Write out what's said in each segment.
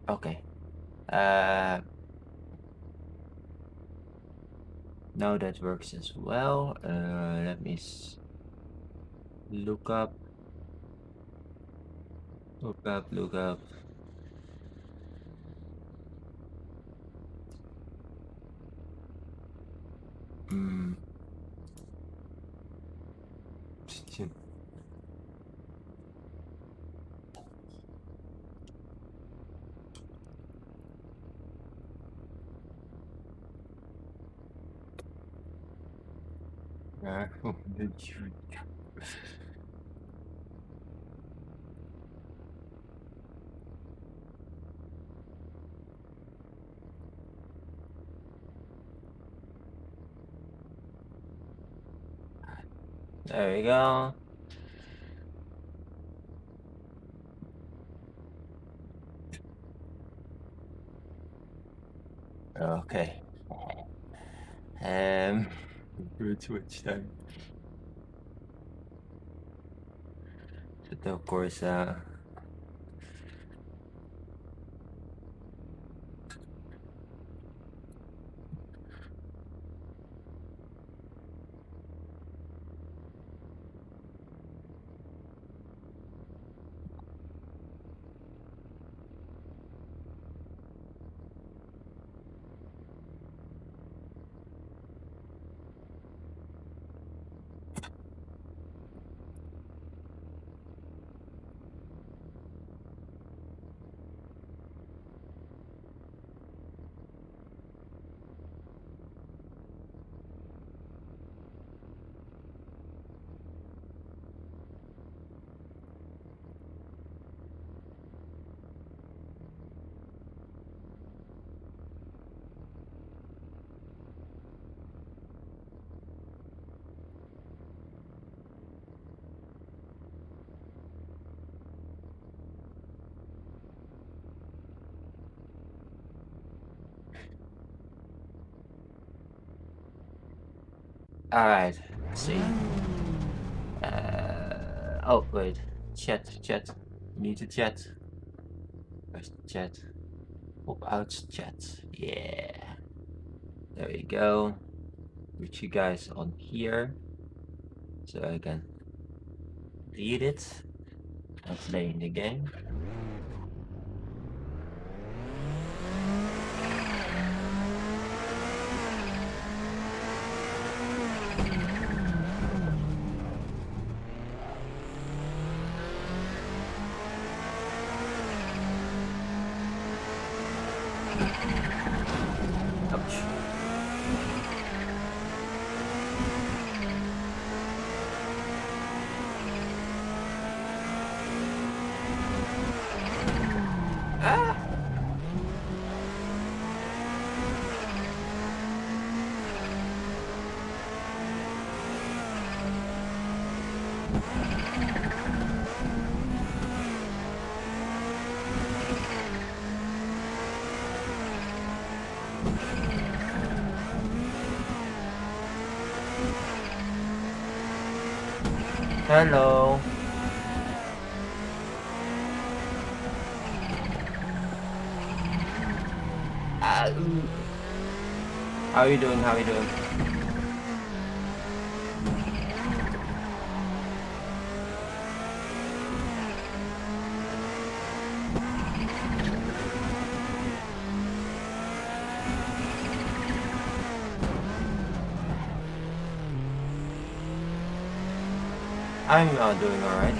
Okay. Now that works as well. Let me look up. Look up. Hmm. There we go. Okay. Too much time. But of course, all right. Let's see. Oh wait. Chat. You need to chat. Where's the chat? Pop out chat. Yeah. There we go. Put you guys on here, so I can read it and playing the game. Ouch. Ah! Hello. How are you doing? How are you doing? I'm doing alright.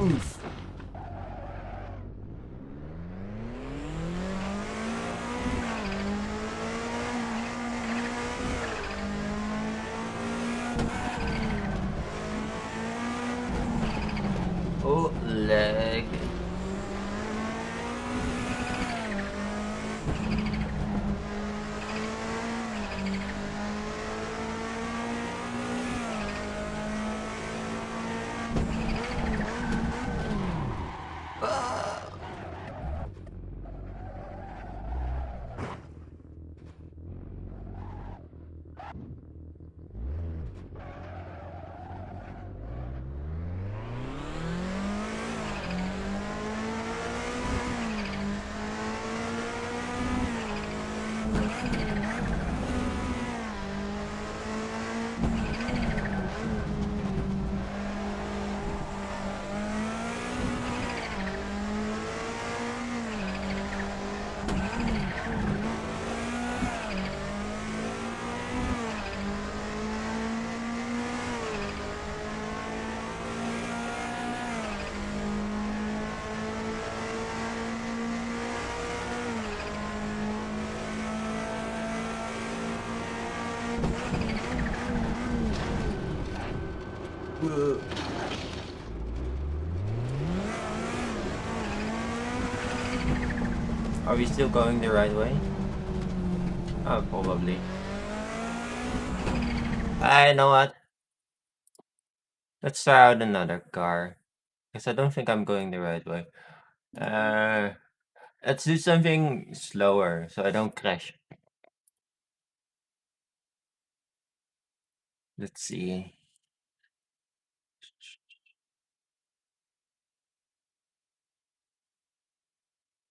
Oof. Oh, leg. Are we still going the right way? Oh, probably. I know what. Let's try out another car. Because I don't think I'm going the right way. Let's do something slower so I don't crash. Let's see.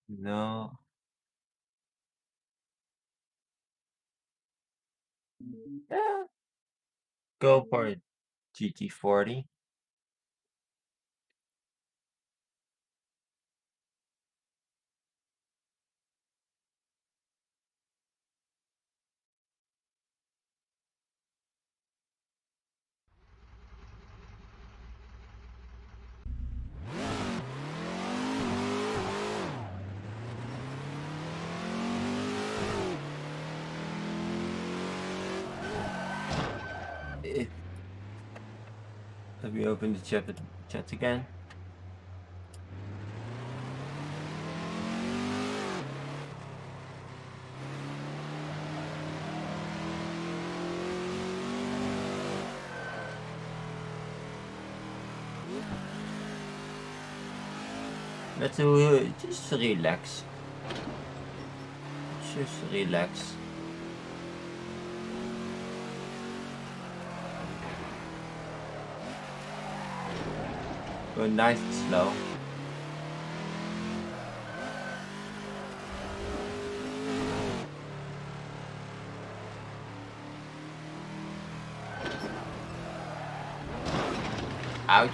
No. Yeah. Go for it. GT40. Let me open the chat again. Let's do just relax. Just relax. Go nice and slow. Ouch.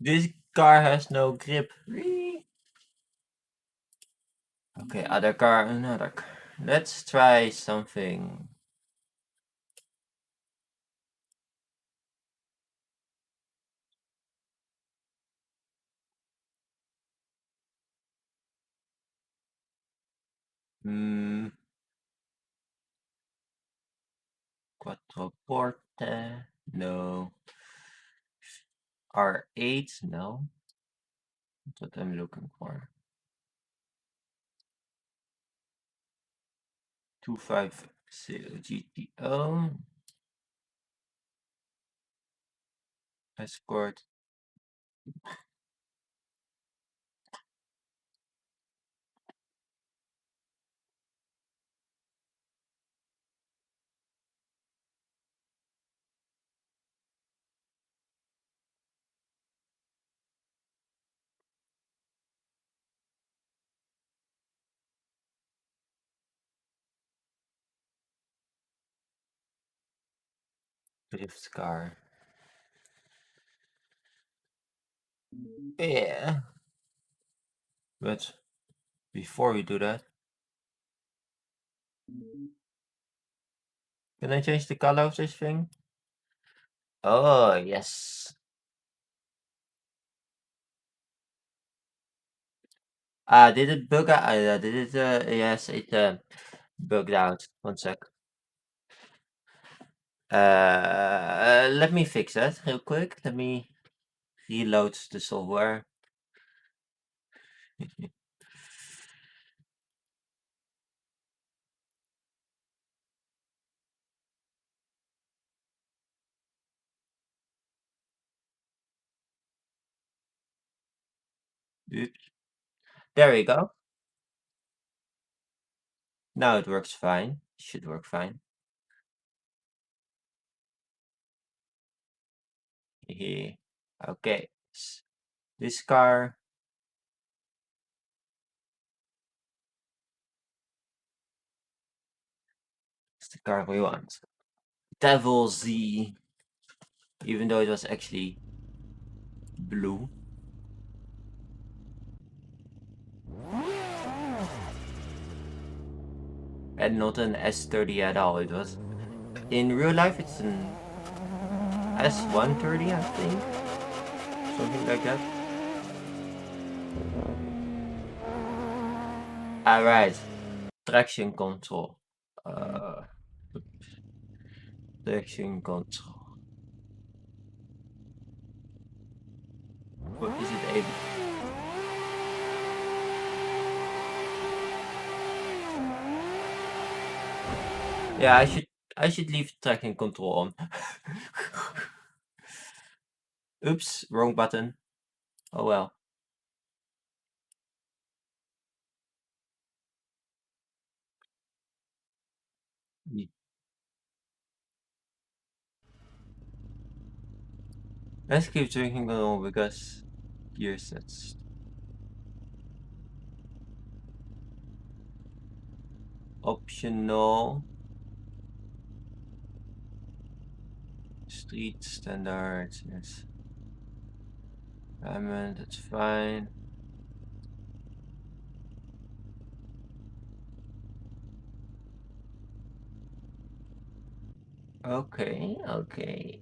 This car has no grip. Okay, other car, another car. Let's try something. Quattroporte. No. R8. No. That's what I'm looking for. 250 GTO. Escort. Drift car. Yeah. But before we do that, can I change the color of this thing? Oh, yes. Did it bug out? Did it, yes, it bugged out. One sec. Let me fix that real quick. Let me reload the software. Oops. There we go. Now it works fine. Should work fine. Hehe. Okay. This car. Is the car we want. Devil Z. Even though it was actually blue. And not an S30 at all. It was in real life it's an S130, I think. Something like that. Alright. Traction control. Traction control. What is it able? Yeah, I should leave tracking control on. Oops, wrong button. Oh well. Let's keep drinking along because gear sets. Optional. Street standards, yes. Diamond, that's fine. Okay, okay.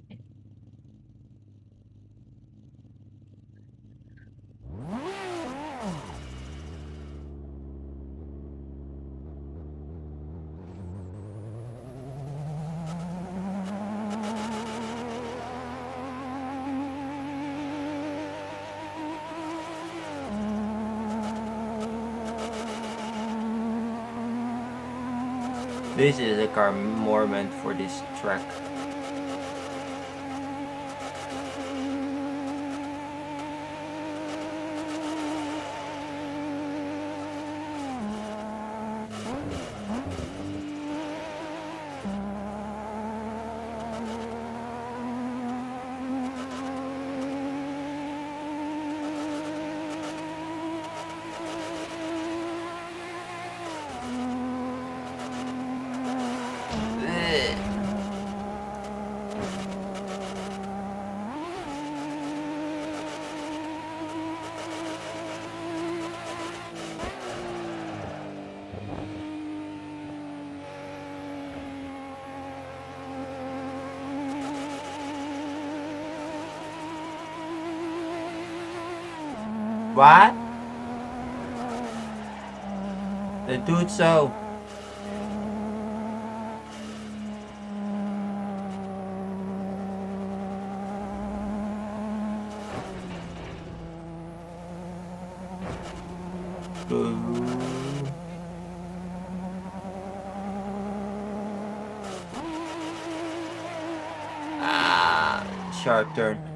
This is a car more meant for this track. What? The dude so. Ah, sharp turn.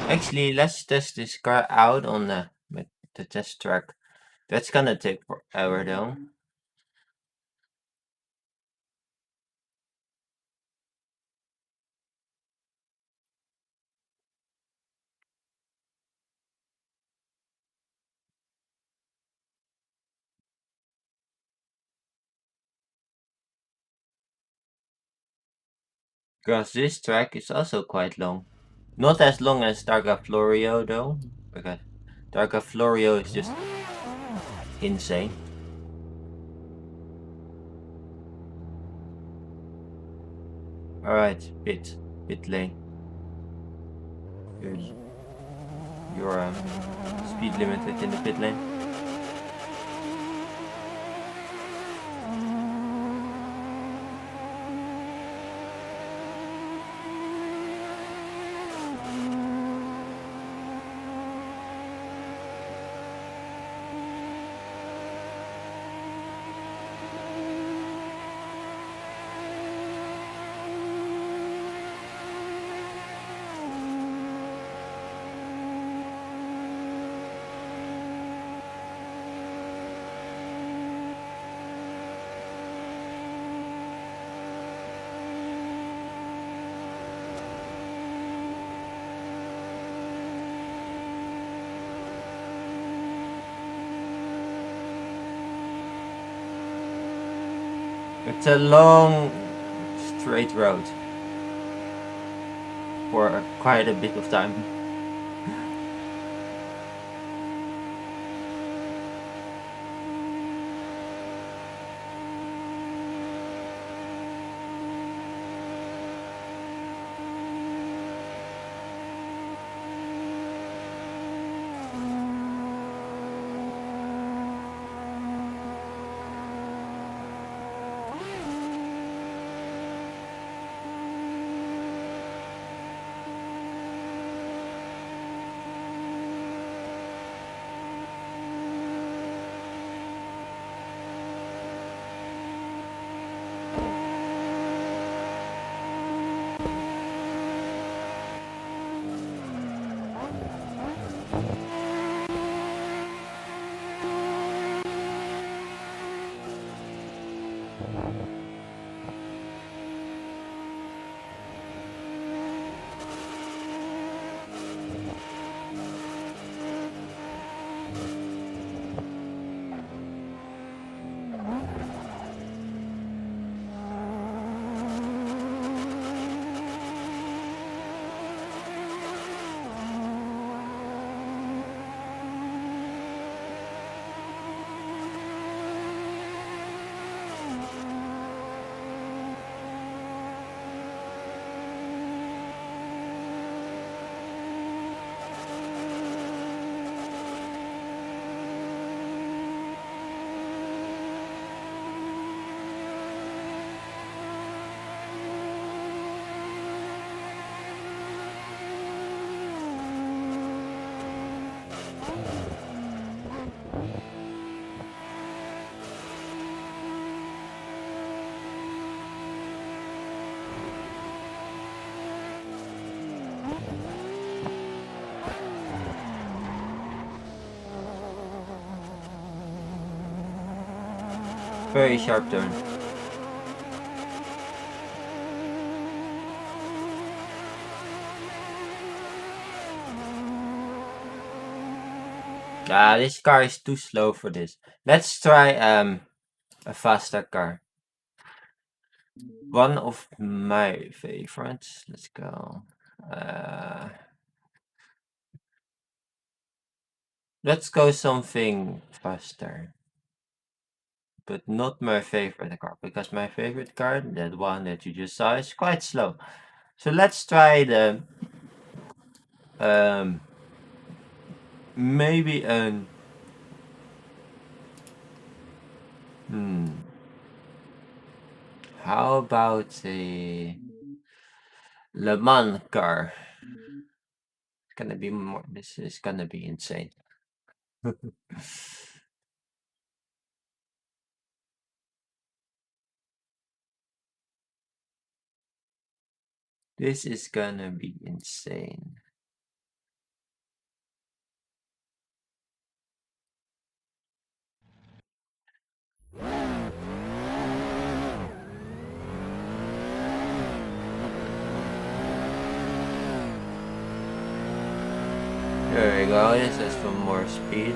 Actually, let's test this car out on the test track. That's gonna take forever though. Because this track is also quite long. Not as long as Targa Florio though, because Targa Florio is just insane. Alright, pit lane. Your speed limited in the pit lane. It's a long, straight road for quite a bit of time. Very sharp turn. Ah, this car is too slow for this. Let's try a faster car. One of my favorites. Let's go. Let's go something faster. But not my favorite car, because my favorite car, that one that you just saw, is quite slow. So let's try the maybe an how about a Le Mans car? It's gonna be more. This is gonna be insane. This is gonna be insane. There we go. This is some more speed.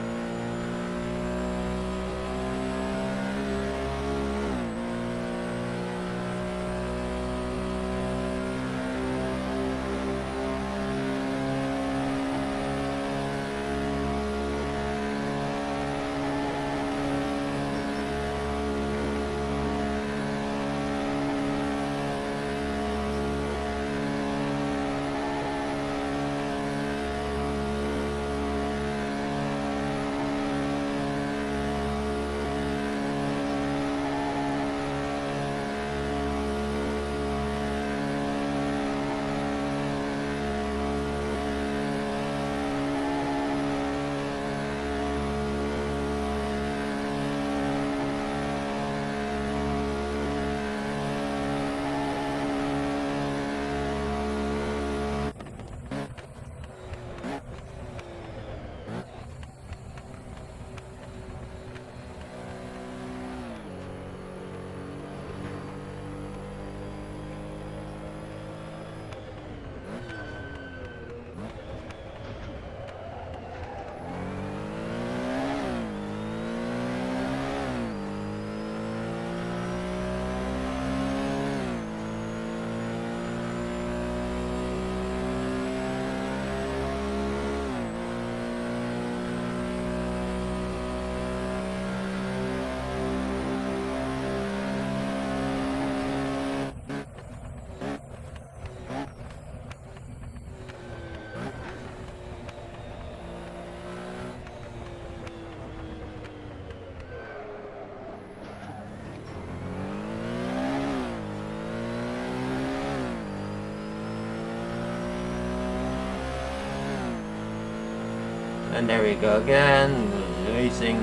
And there we go again, racing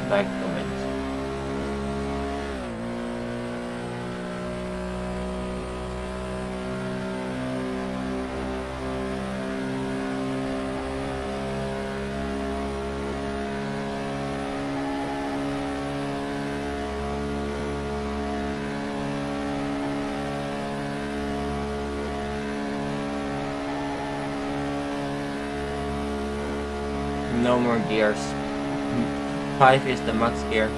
back to it. No more gears. 5 is the max gear.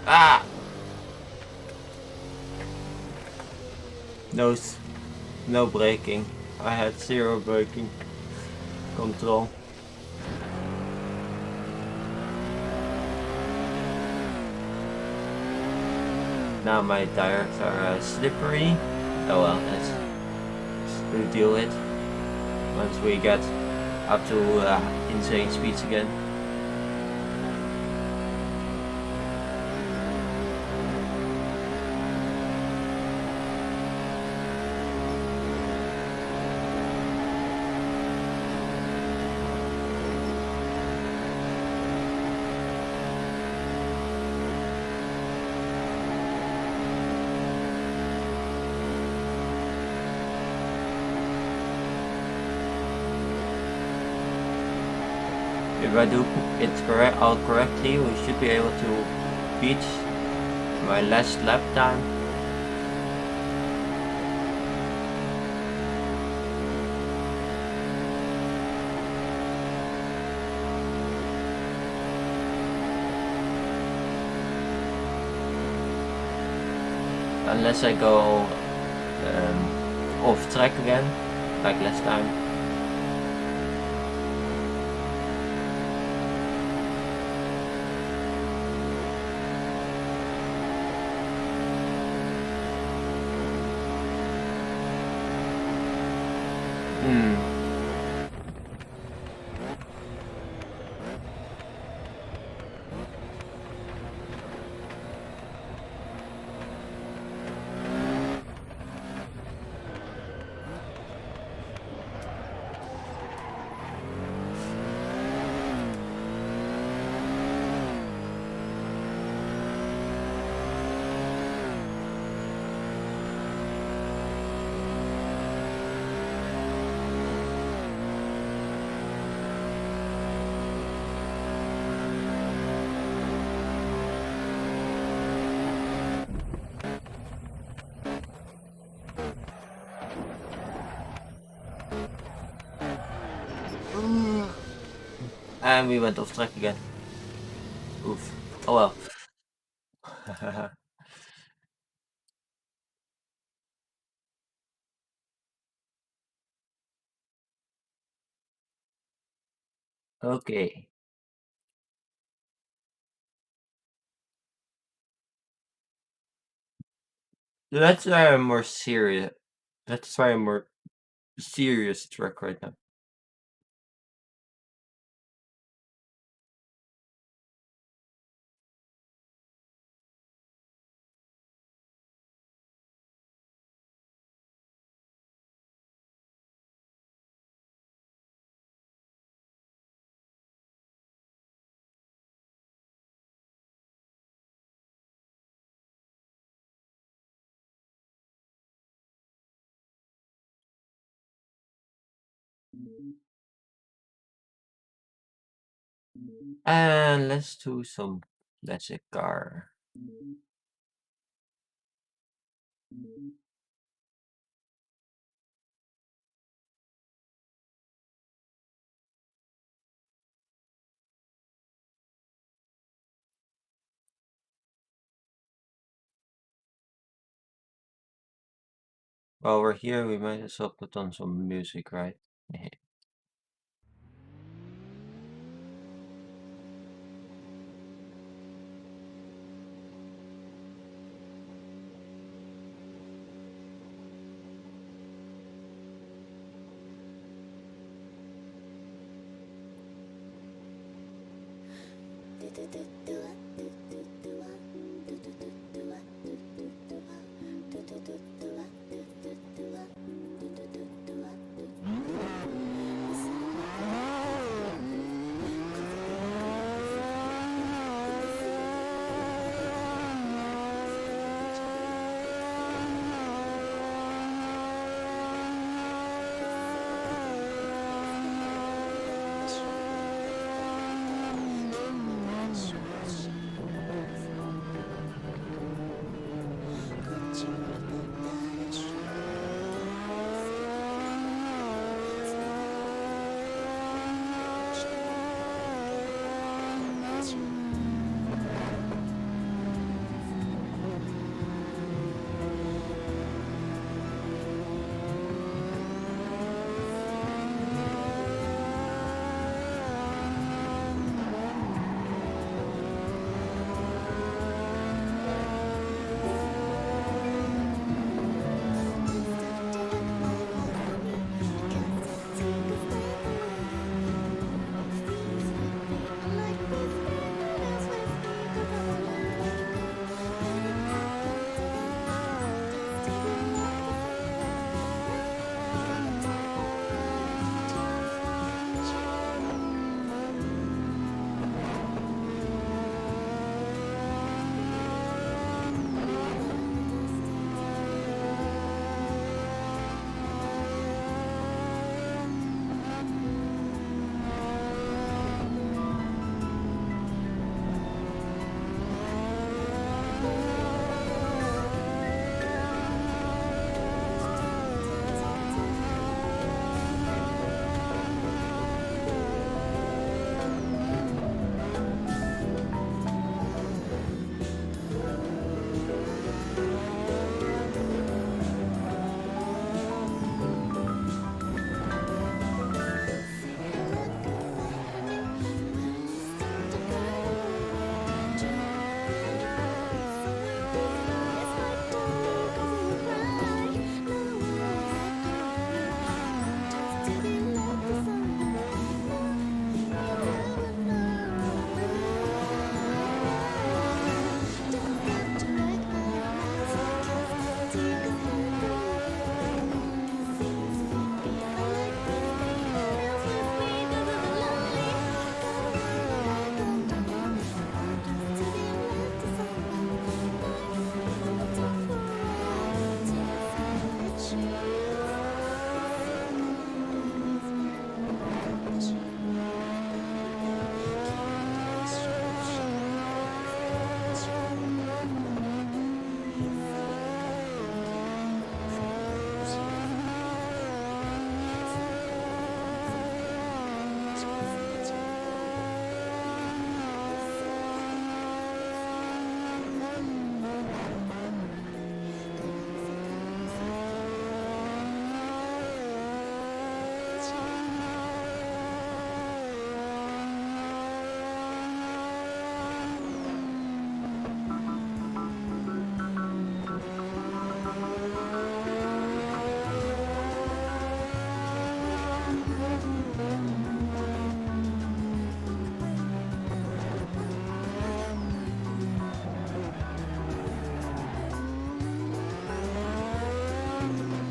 Ah! No braking. I had 0 braking control. Now my tires are slippery. Oh well, we'll deal with once we get up to insane speeds again. If I do it correctly, we should be able to beat my last lap time. Unless I go off track again, like last time. And we went off track again. Oof. Oh well. Okay. Let's try a more serious. Let's try a more serious track right now. And let's do some classic car. While we're here, we might as well put on some music, right?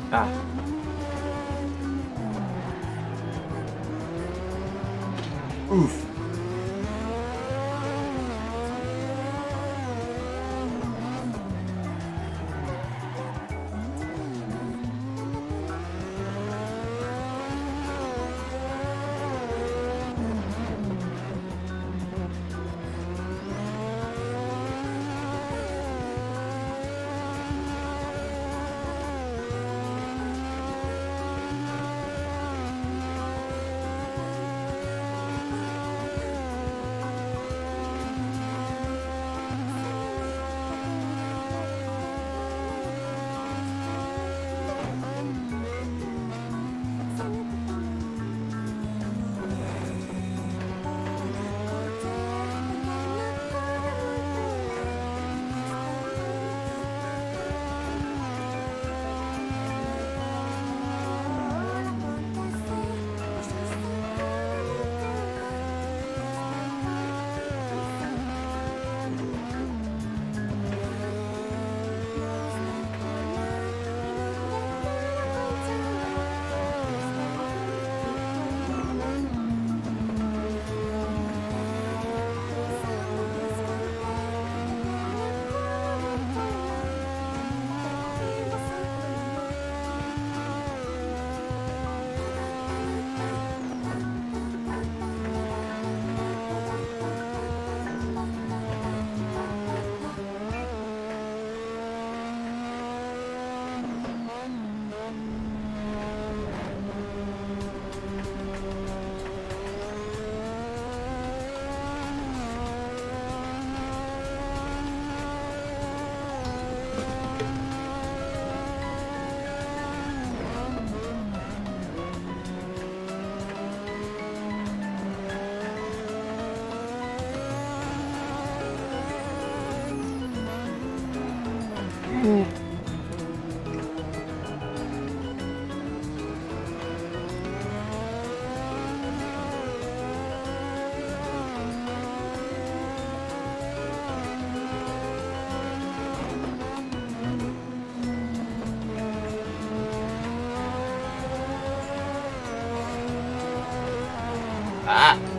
Ah. Oof. Ah.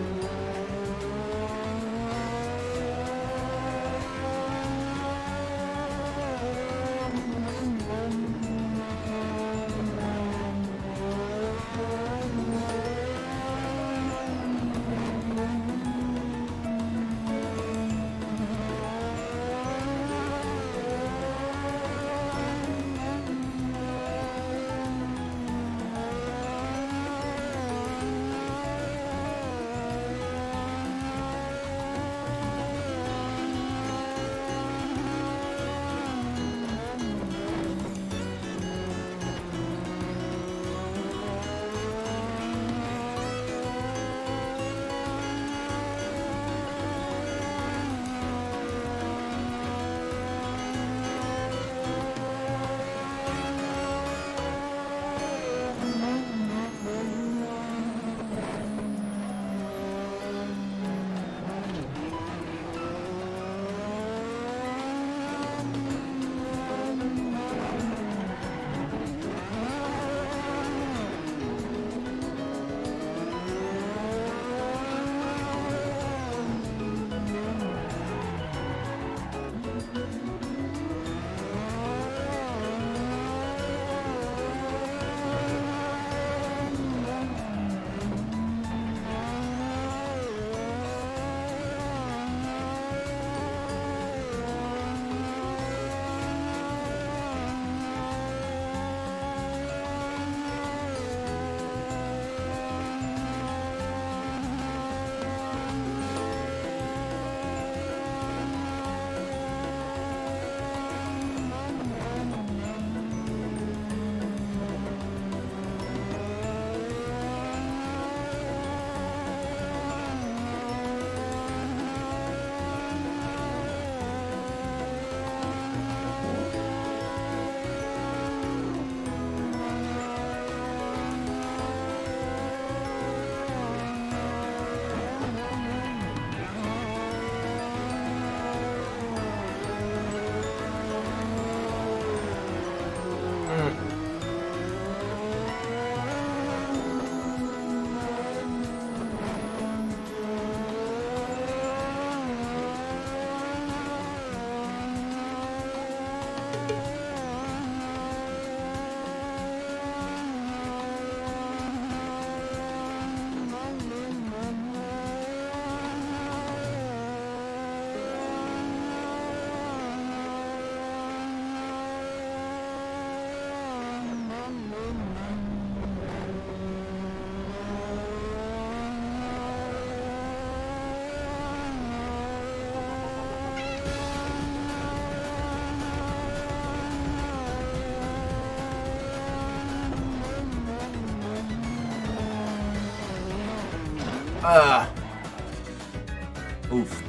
Oof.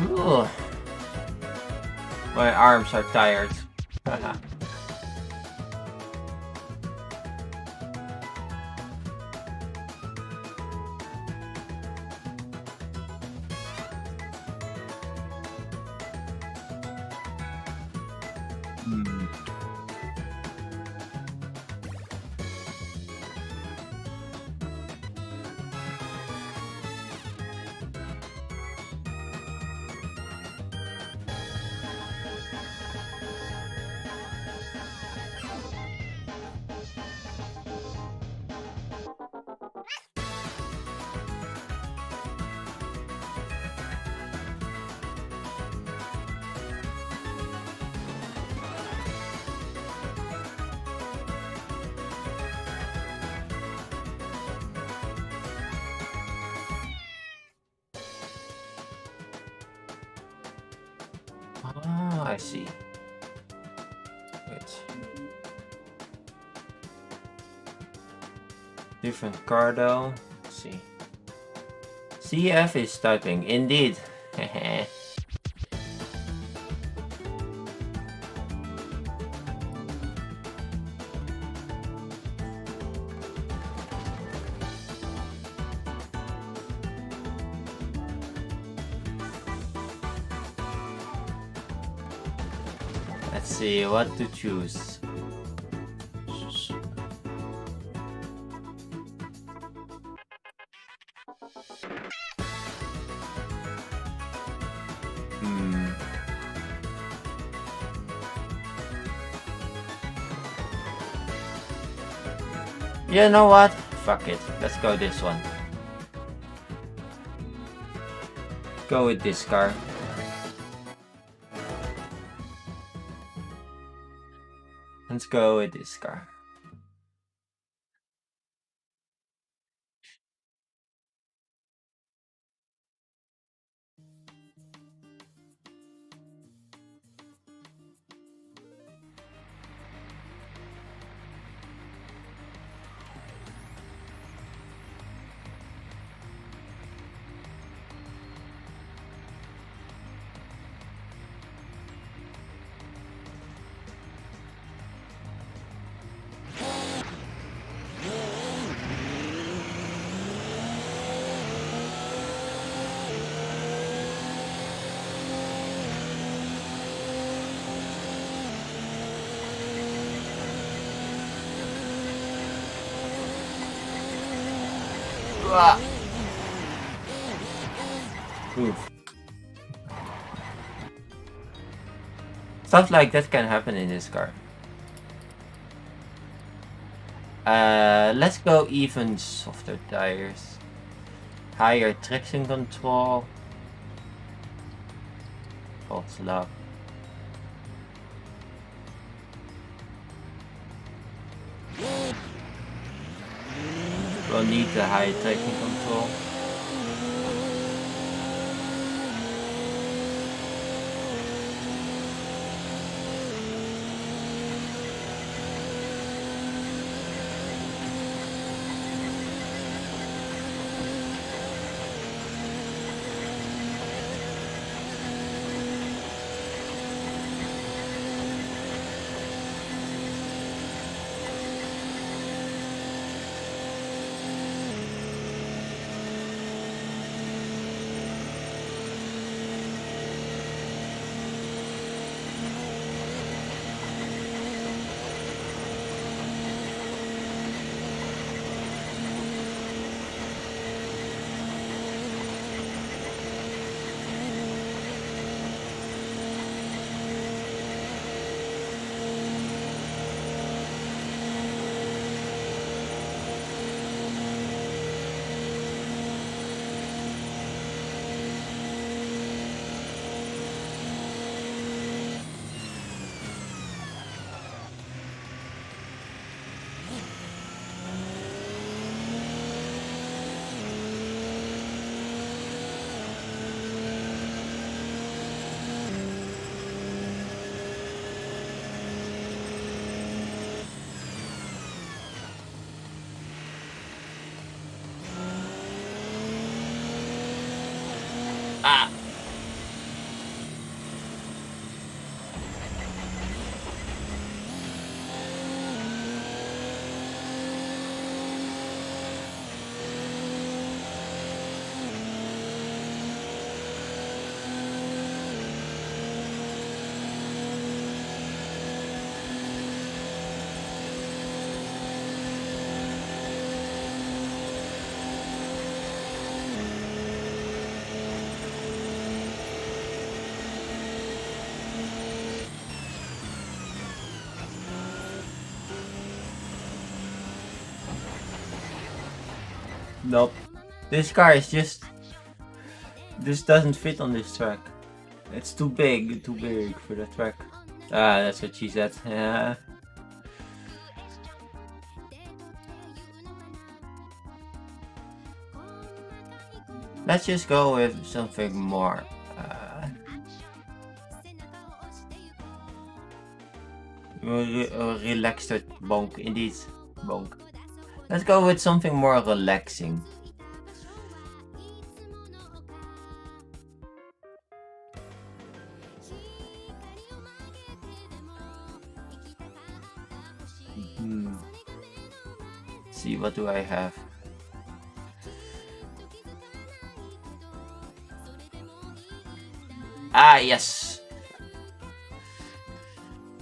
Ugh. My arms are tired. Ah, I see. Wait. Different car though. Let's see. CF is typing. Indeed. Let's see what to choose. You know what? Fuck it. Let's go this one. Go with this car. Let's go with this car. Oof. Stuff like that can happen in this car. Let's go even softer tires. Higher traction control. God's love. We'll need the high traction control. Nope. This car is just... This doesn't fit on this track. It's too big for the track. Ah, that's what she said. Yeah. Let's just go with something more relaxed bonk. Indeed, bonk. Let's go with something more relaxing. See, what do I have? Ah, yes.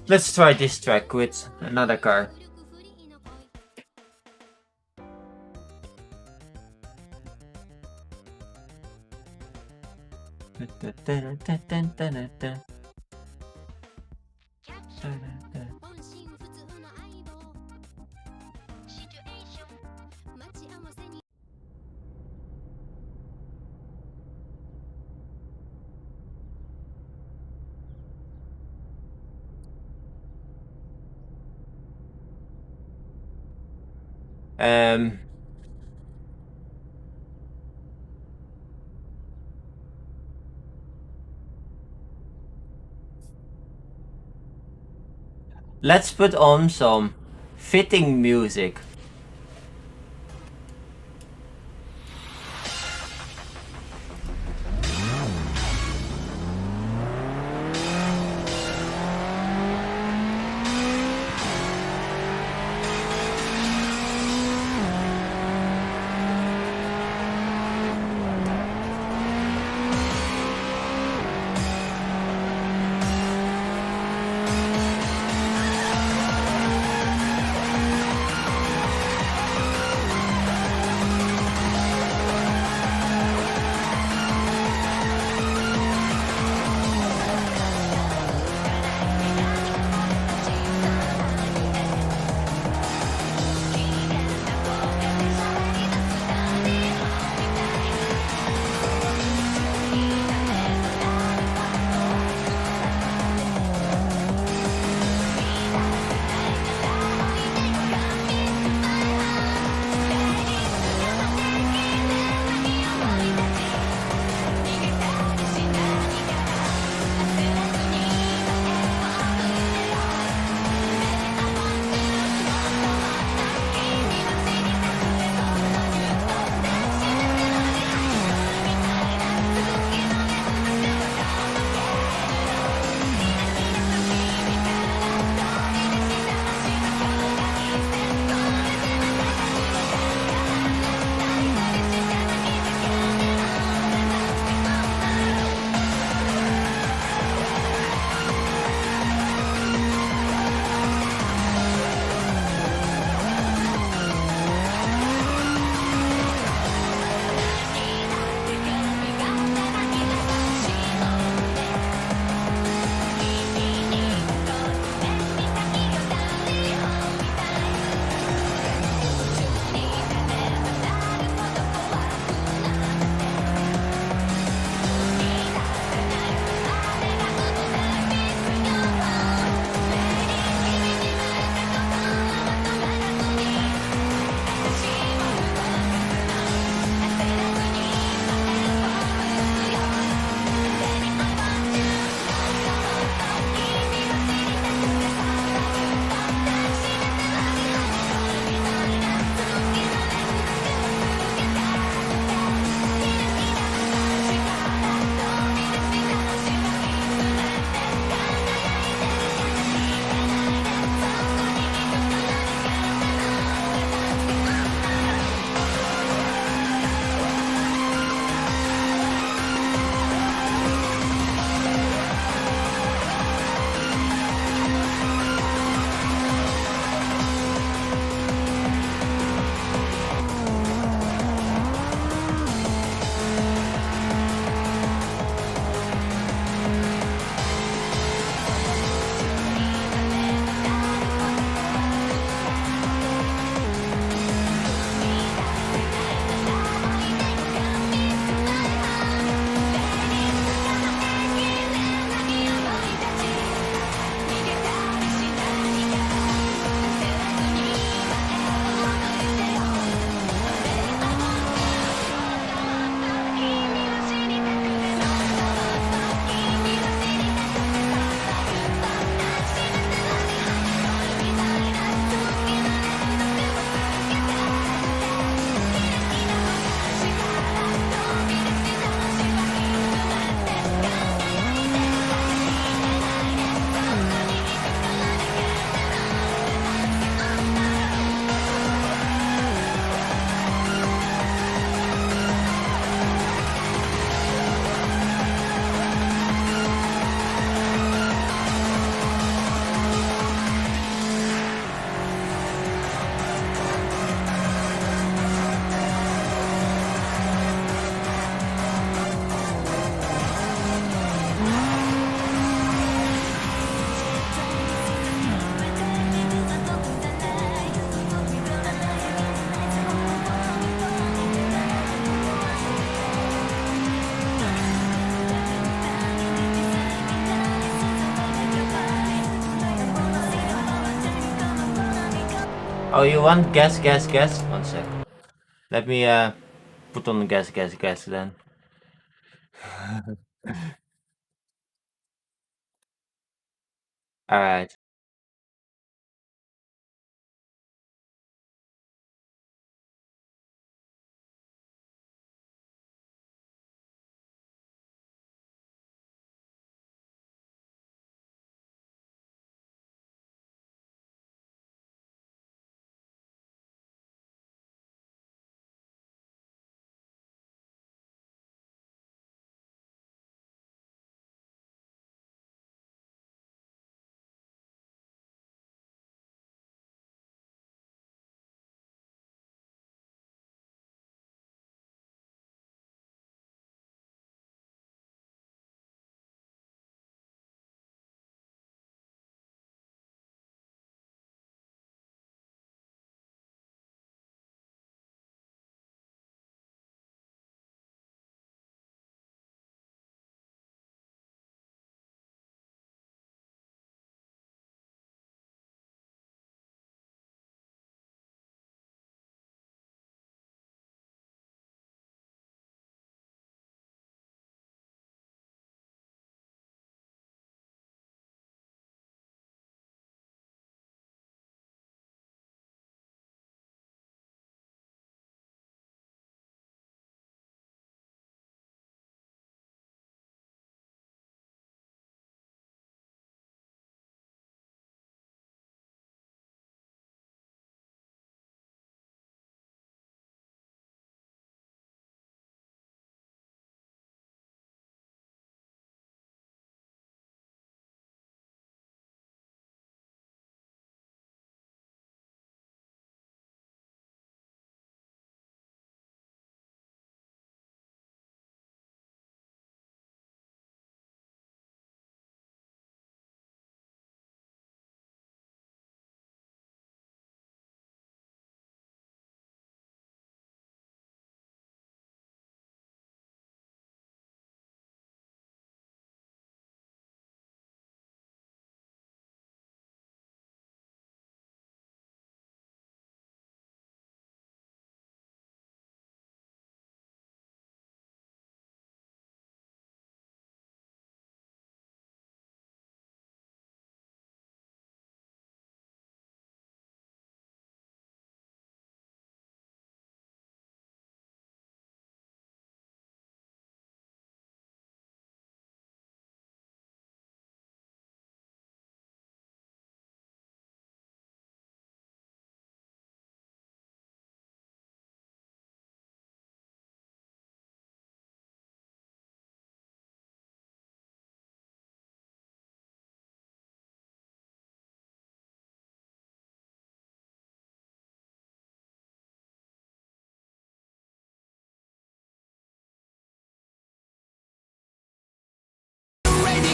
Let's try this track with another car. Let's put on some fitting music. Oh, you want gas? One sec. Let me put on the gas then. Alright.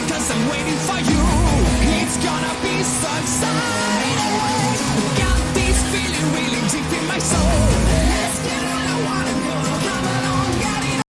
Cause I'm waiting for you. It's gonna be so exciting. Got this feeling really deep in my soul. Let's get on, I wanna go. Come along, get it.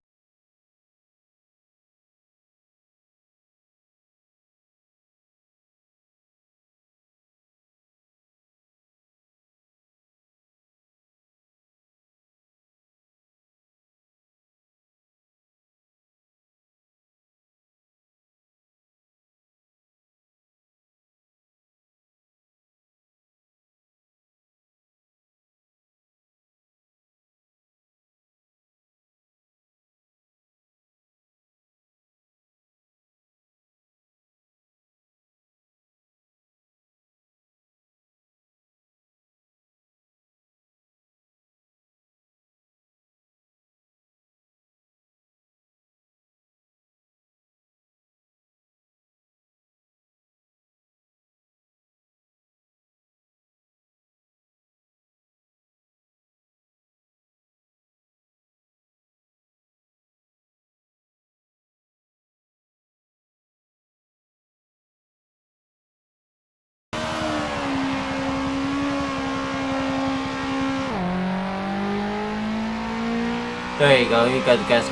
There you go, you got gas.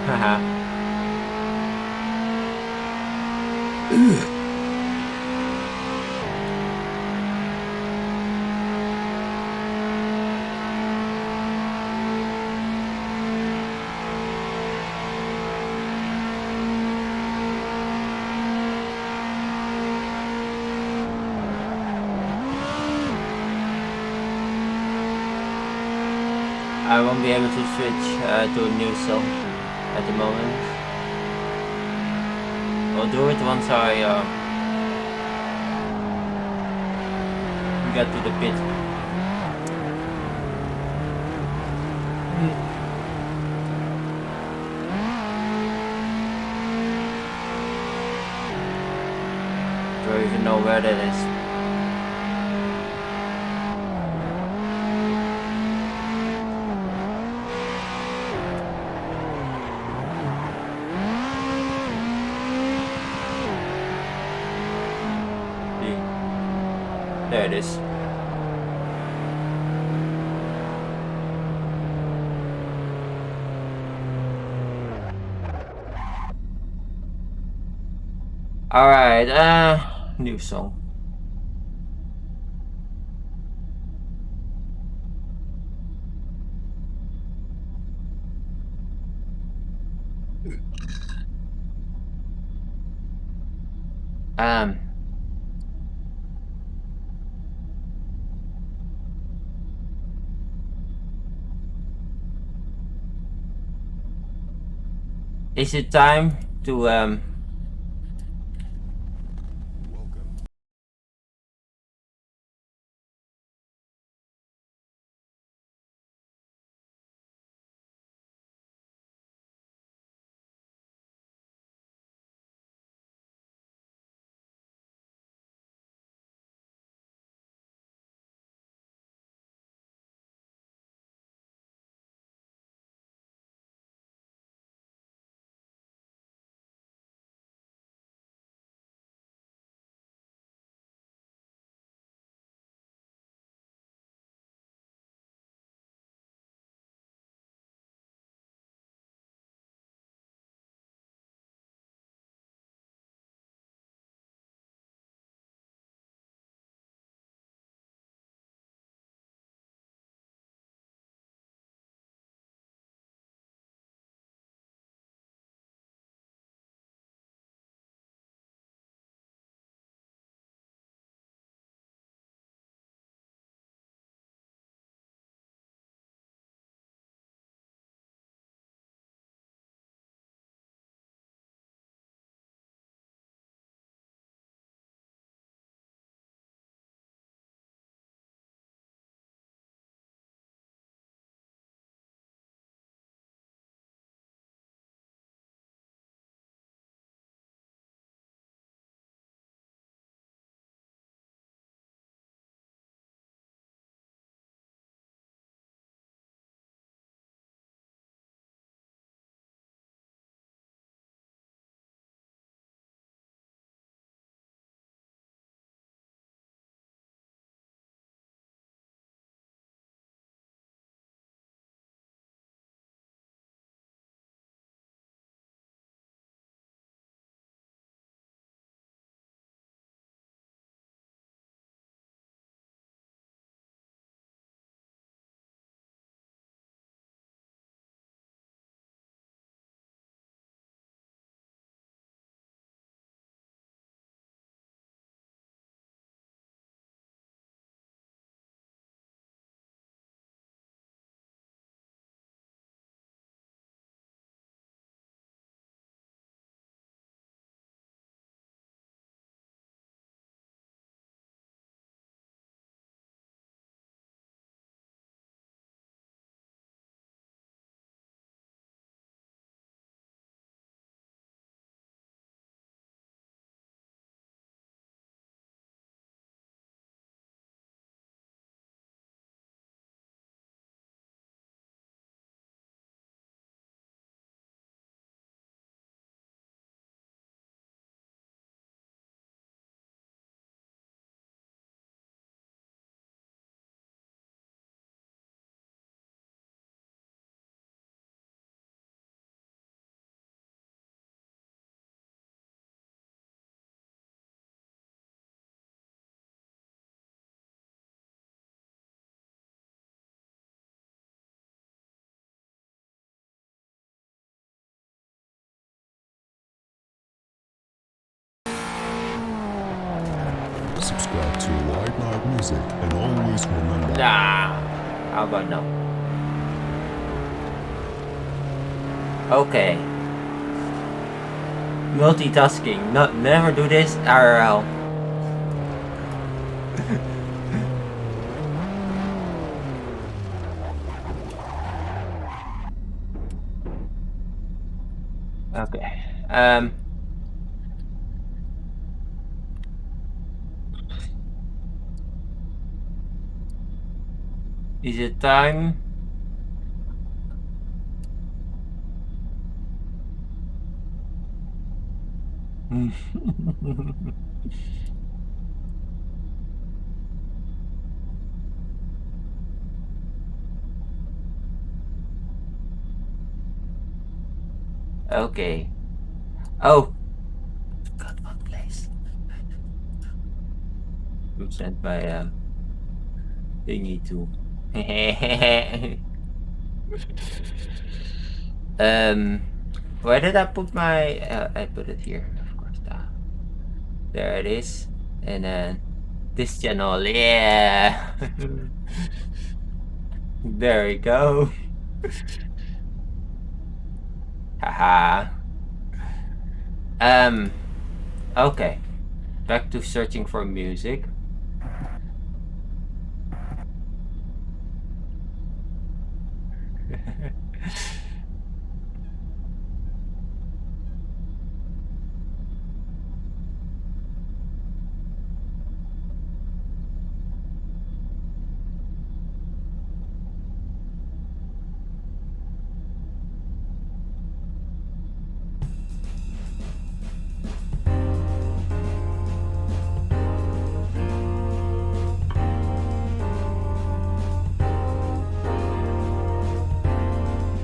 Haha. I won't be able to switch to a new song at the moment. I'll do it once I get to the pit. Don't even know where that is. There it is. Alright, new song. Is it time to Subscribe to White Knight Music and always remember. Nah, how about no? Okay. Multitasking. Never do this IRL. Okay. Is it time? Okay. Oh, got one place. Who sent my thingy too? Where did I put my? I put it here, of course. There it is, and then this channel, yeah. There we go. Haha. Okay. Back to searching for music.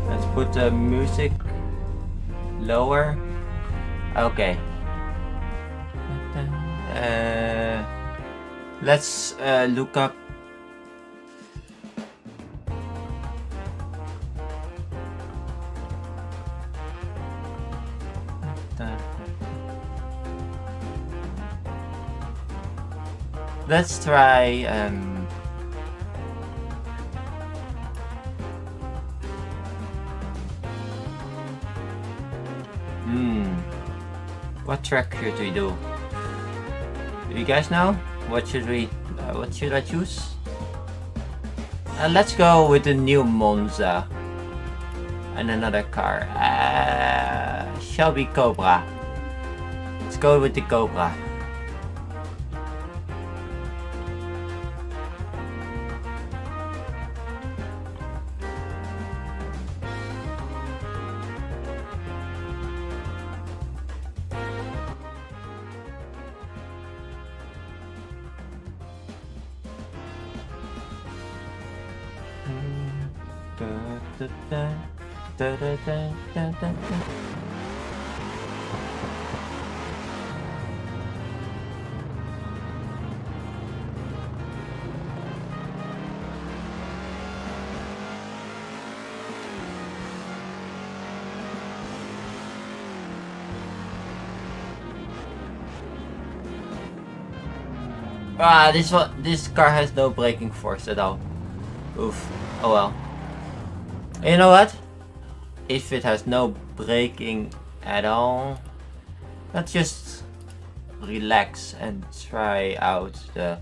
Let's put the music lower. Okay. Let's look up. Let's try what track should we do? Do you guys know? What should I choose? Let's go with the new Monza. And another car. Shall be Cobra. Let's go with the Cobra. This car has no braking force at all. Oof. Oh well. You know what? If it has no braking at all, let's just relax and try out the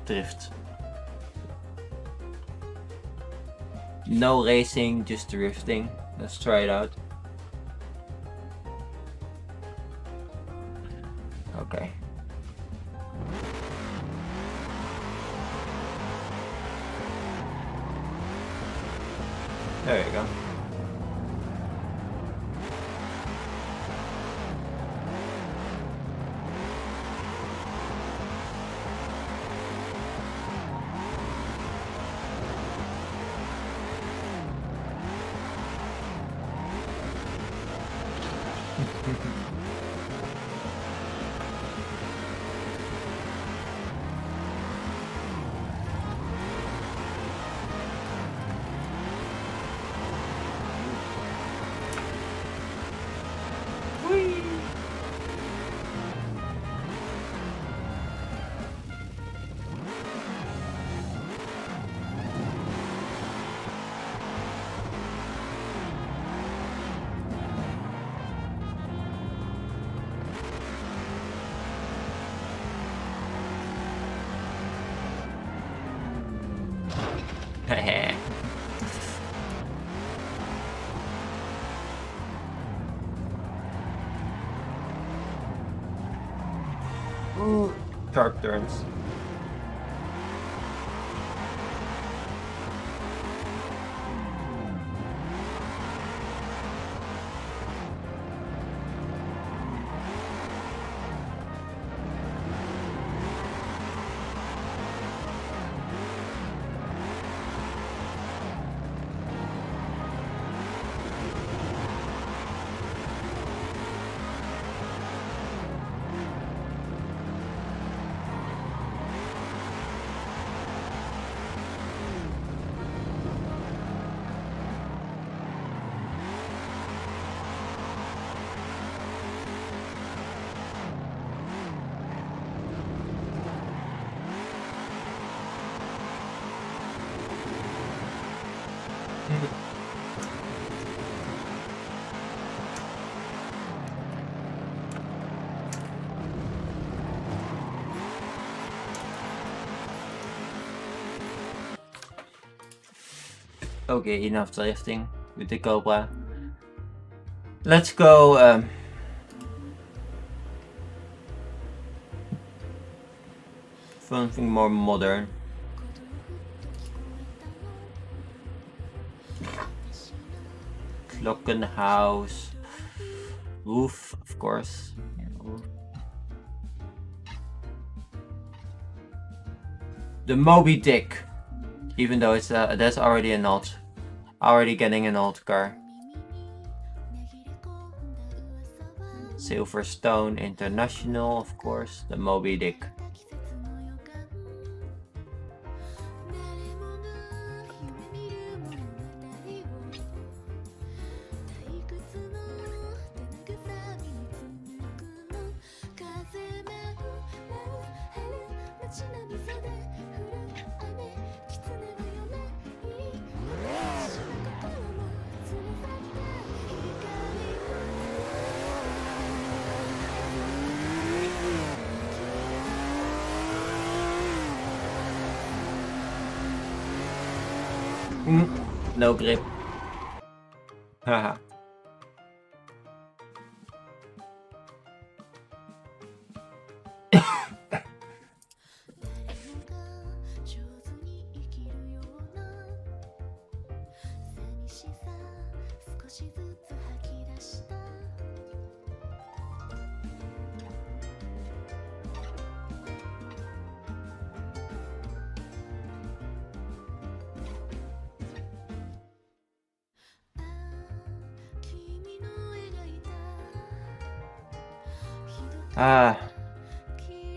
drift. No racing, just drifting. Let's try it out. Okay. There you go. sharp turns. Okay, enough drifting with the Cobra. Let's go something more modern. Glockenhaus. Roof, of course. The Moby Dick. Even though it's that's already already getting an old car. Silverstone International, of course. The Moby Dick. No grip. Haha.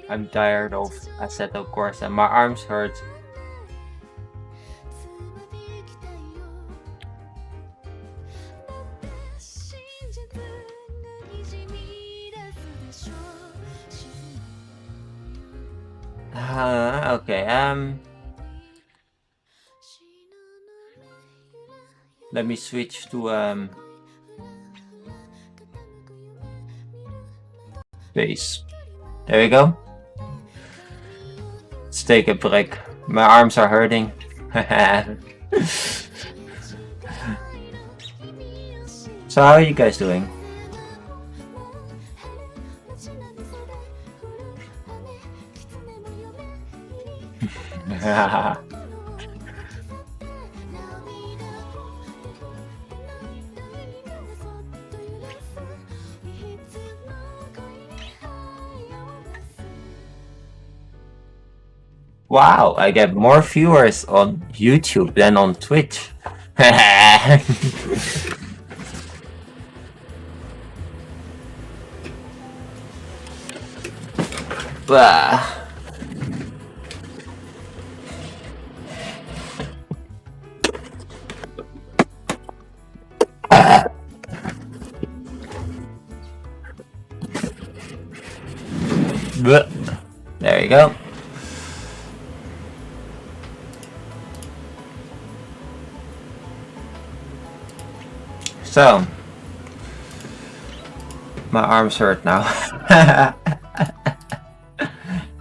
I'm tired of Assetto Corsa and my arms hurt. Okay, let me switch to base. There we go. Let's take a break. My arms are hurting. So how are you guys doing? Wow, I get more viewers on YouTube than on Twitch. Bah. There you go. So, my arms hurt now.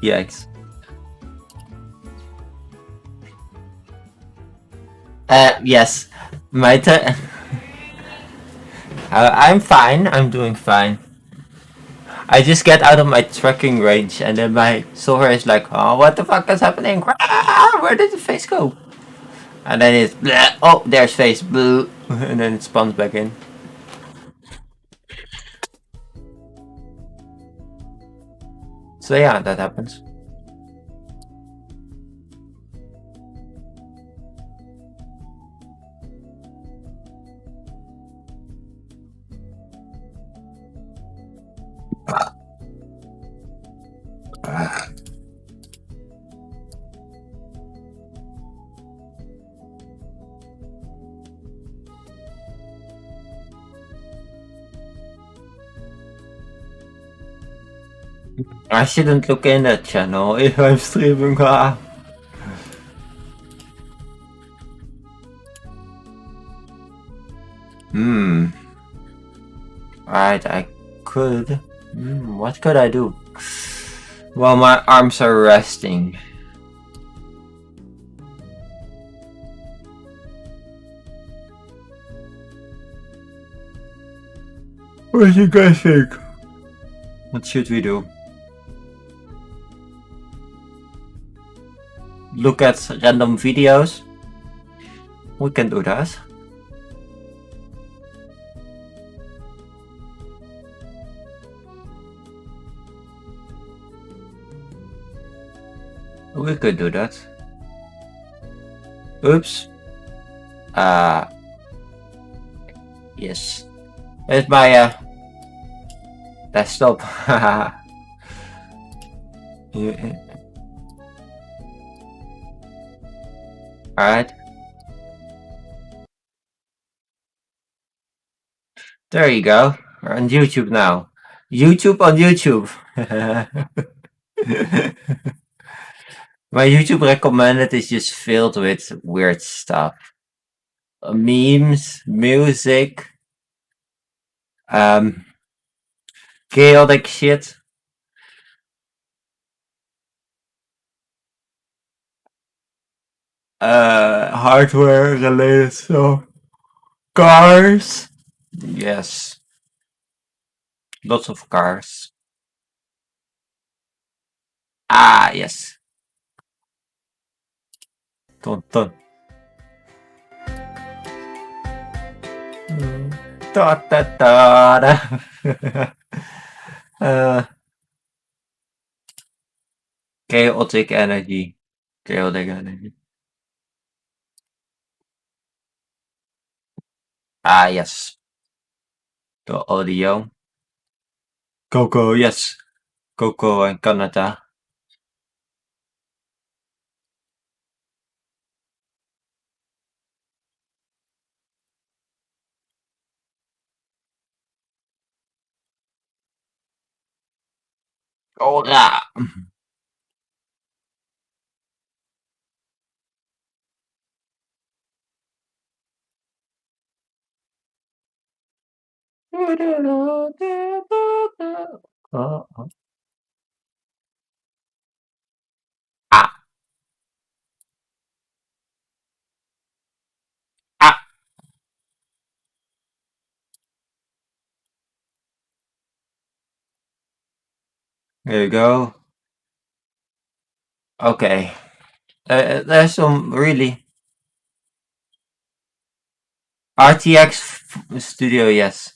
Yikes. Yes, my I'm fine. I'm doing fine. I just get out of my tracking range, and then my software is like, "Oh, what the fuck is happening? Where did the face go?" And then it's, bleh, "Oh, there's face," blue, and then it spawns back in. So yeah, that happens. I shouldn't look in that channel if I'm streaming. Right, I could. What could I do? Well, my arms are resting. What do you guys think? What should we do? Look at random videos? We can do that. We could do that. Oops. Yes. It's my desktop. Alright. There you go. We're on YouTube now. YouTube on YouTube. My YouTube recommended is just filled with weird stuff. Memes, music, chaotic shit. Hardware related stuff. Cars. Yes. Lots of cars. Ah, yes. Dun, dun. Da, da, da, da. Chaotic energy. Chaotic energy. Ah, yes. The audio. Coco, yes. Coco and Canada. Ora! Ah, ah. There you go. Okay. There's some really RTX Studio, yes.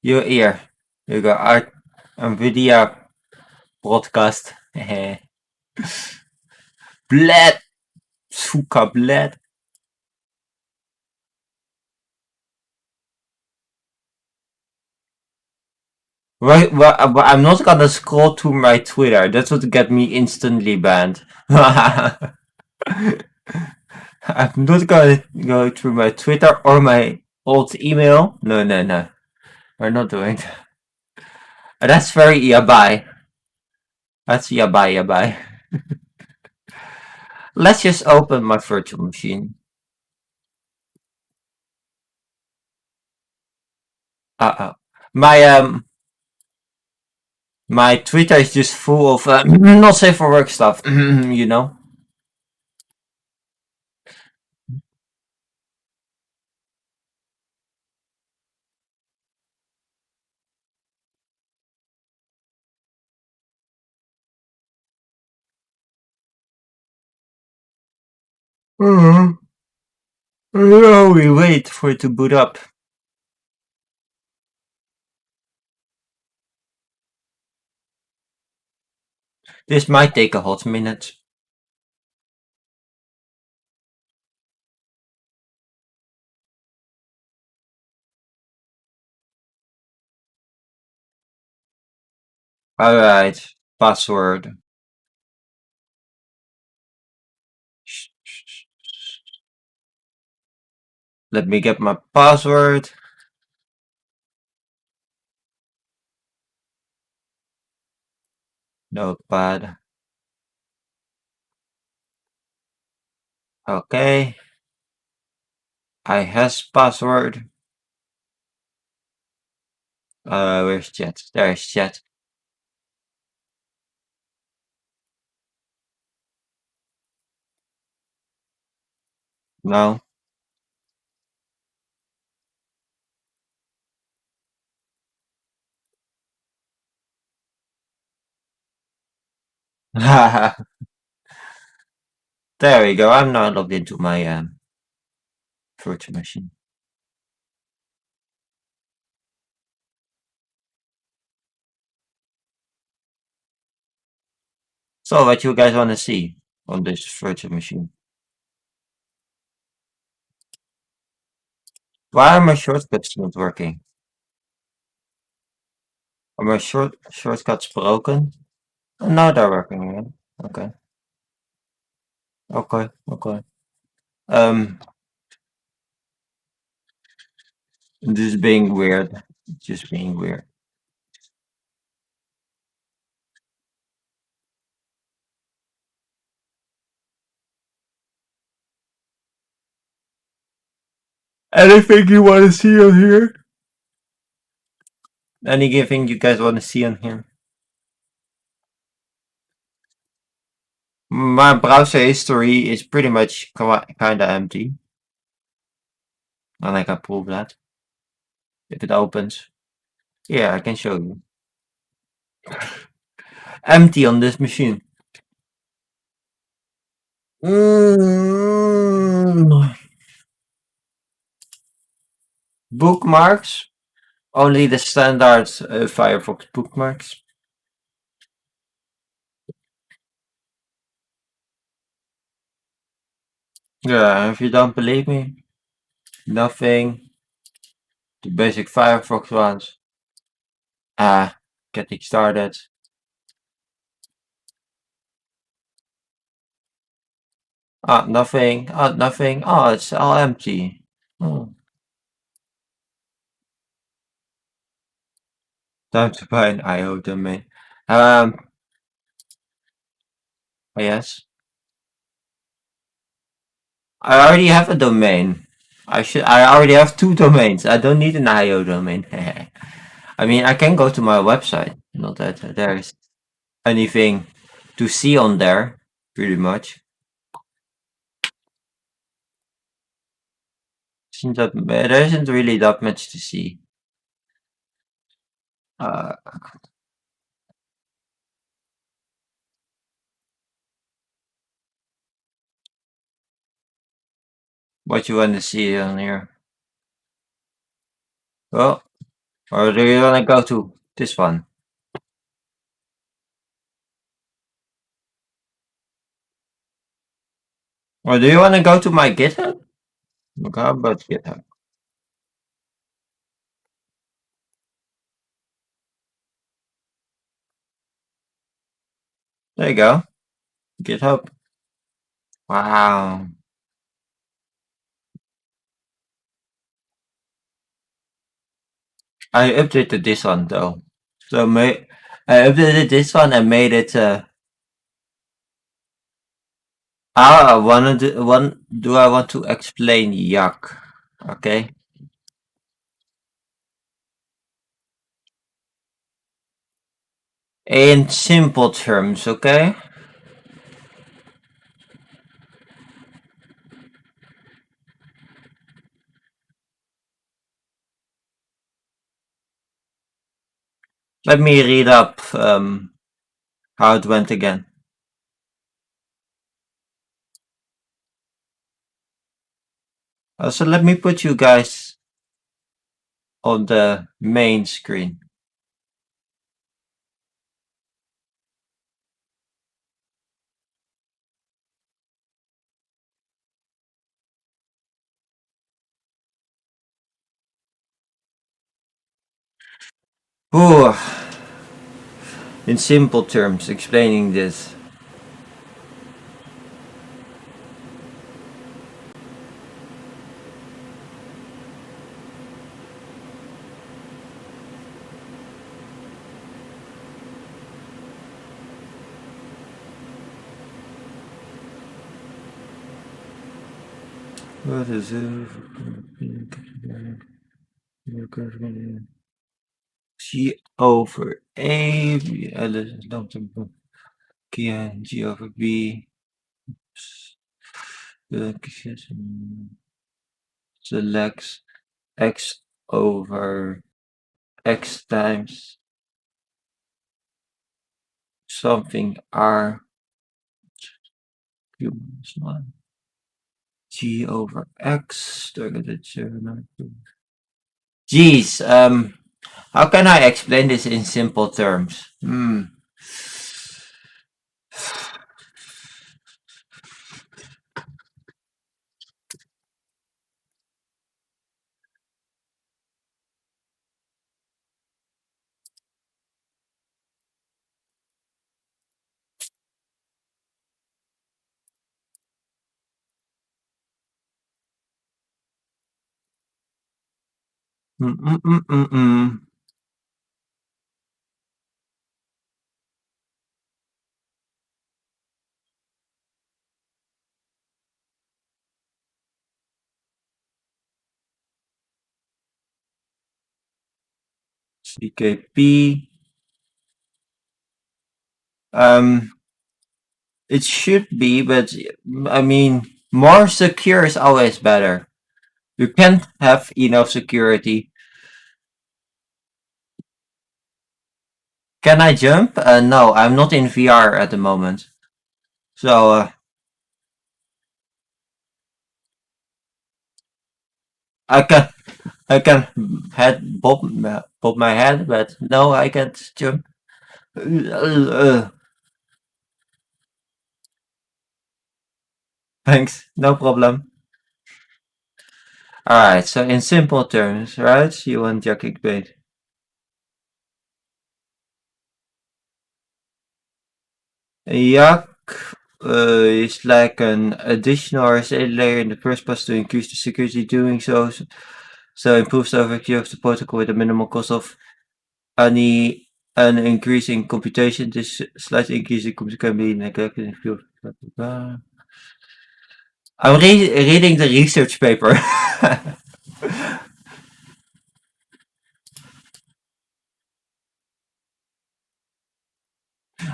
Your ear. There you go. Art NVIDIA broadcast. Bled. Suka bled. Right, well, but I'm not gonna scroll to my Twitter. That's what get me instantly banned. I'm not gonna go through my Twitter or my old email. No, no, no. We're not doing that. That's very yabai. That's yabai, yabai. Let's just open my virtual machine. My my Twitter is just full of not safe for work stuff. You know. Oh, we wait for it to boot up. This might take a hot minute. Alright, password. Let me get my password. Notepad. Okay. I has password. Where's chat? There's chat. No. There we go. I'm not logged into my virtual machine. So, what you guys want to see on this virtual machine? Why are my shortcuts not working? Are my shortcuts broken? Oh, now they're working again. Okay. Okay. Okay. This is being weird. Just being weird. Anything you want to see on here? Anything you guys want to see on here? My browser history is pretty much kinda empty. And I can prove that. If it opens. Yeah, I can show you. Empty on this machine. Bookmarks. Only the standard Firefox bookmarks. Yeah, if you don't believe me, nothing. The basic Firefox ones. Getting started. Nothing. Nothing. Oh, it's all empty. Oh. Time to buy an IO domain. Yes. I already have a domain. I already have 2 domains. I don't need an IO domain. I mean, I can go to my website. Not that there's anything to see on there, pretty much. Seems that there isn't really that much to see. What you want to see on here? Well, or do you want to go to this one? Or do you want to go to my GitHub? Look, how about GitHub? There you go. GitHub. Wow. I updated this one though. So I updated this one and made it do I want to explain yuck? Okay. In simple terms, okay? Let me read up how it went again. So let me put you guys on the main screen. Ooh, in simple terms, explaining this. What is it? G over A, G over B, select X over X times something R cube minus 1. G over X. Geez, how can I explain this in simple terms? Mm, mm, mm, mm, mm. CKP. It should be, but I mean, more secure is always better. You can't have enough security. Can I jump? No, I'm not in VR at the moment. So, I can I can bob my head, but no, I can't jump. Thanks, no problem. Alright, so in simple terms, right? You want your clickbait. Yak is like an additional RSA layer in the first pass to increase the security. Doing so improves the overview of the protocol with a minimal cost of any an increase in computation. This slight increase in computation can be neglected in view of. I'm reading the research paper.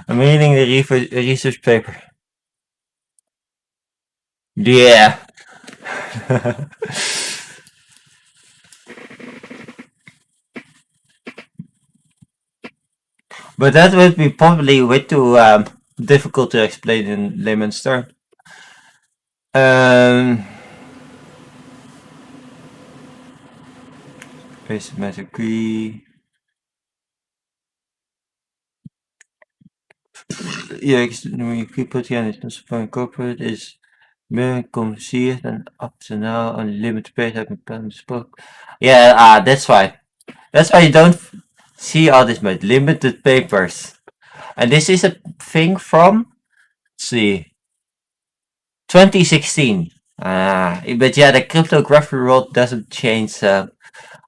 I'm reading the research paper. Yeah. But that would be probably way too difficult to explain in layman's terms. Asymmetrically. Yeah, when you put the not corporate is meer gecommuniceerd en optionaal een limited page heb ik besproken. Yeah, that's why. That's why you don't see all this much limited papers. And this is a thing from, let's see, 2016. But yeah, the cryptography world doesn't change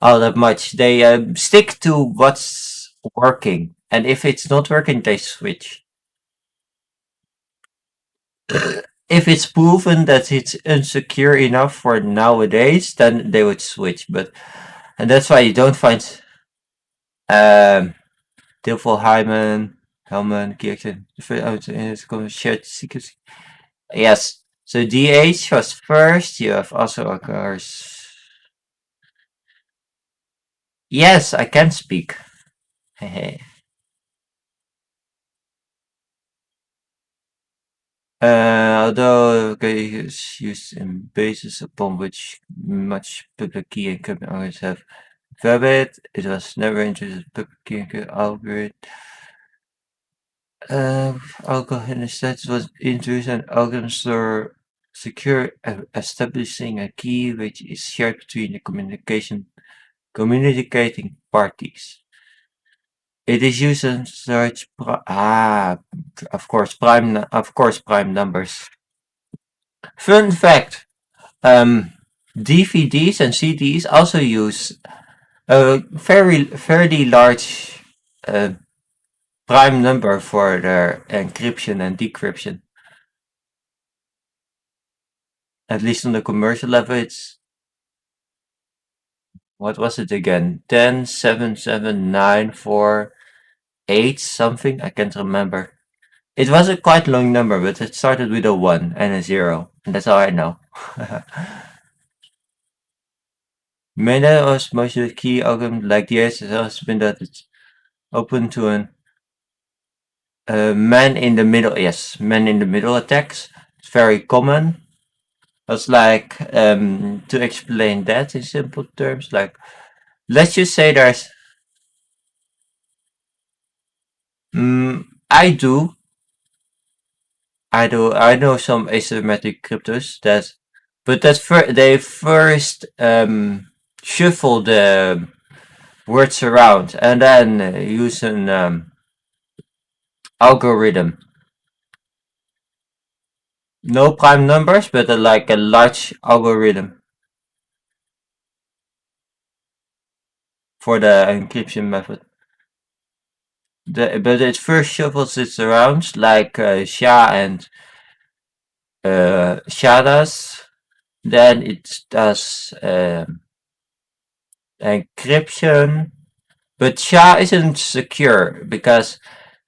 all that much. They stick to what's working, and if it's not working, they switch. If it's proven that it's insecure enough for nowadays, then they would switch. And that's why you don't find Dilfel Hyman, Hellman, Kirchen, shared secrets. Yes. So DH was first. You have also occurs. Yes, I can speak. although is used in basis upon which much public key encryption algorithms have varied, it was never introduced as public key encryption algorithm. Algorithm instead was introduced an algorithm for secure establishing a key which is shared between the communicating parties. It is used in such of course prime numbers. Fun fact: DVDs and CDs also use a fairly large prime number for their encryption and decryption. At least on the commercial level, it's what was it again? 10, 7, 7, 9, 4, 8 something. I can't remember. It was a quite long number, but it started with a 1 and a 0, and that's all I know. Meta was most of the key algorithm like the SSL has been that it's open to an man in the middle. Yes, man in the middle attacks. It's very common. It's like to explain that in simple terms, like let's just say there's I know some asymmetric cryptos that, but they first shuffle the words around and then use an algorithm. No prime numbers, but like a large algorithm for the encryption method. But it first shuffles it around like SHA and SHA. Then it does encryption, but SHA isn't secure because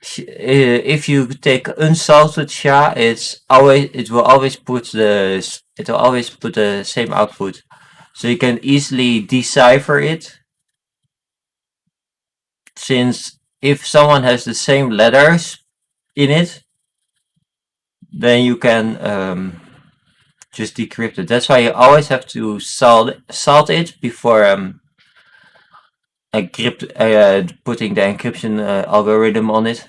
if you take unsalted SHA, it will always put the same output, so you can easily decipher it. Since if someone has the same letters in it, then you can just decrypt it. That's why you always have to salt it before putting the encryption algorithm on it.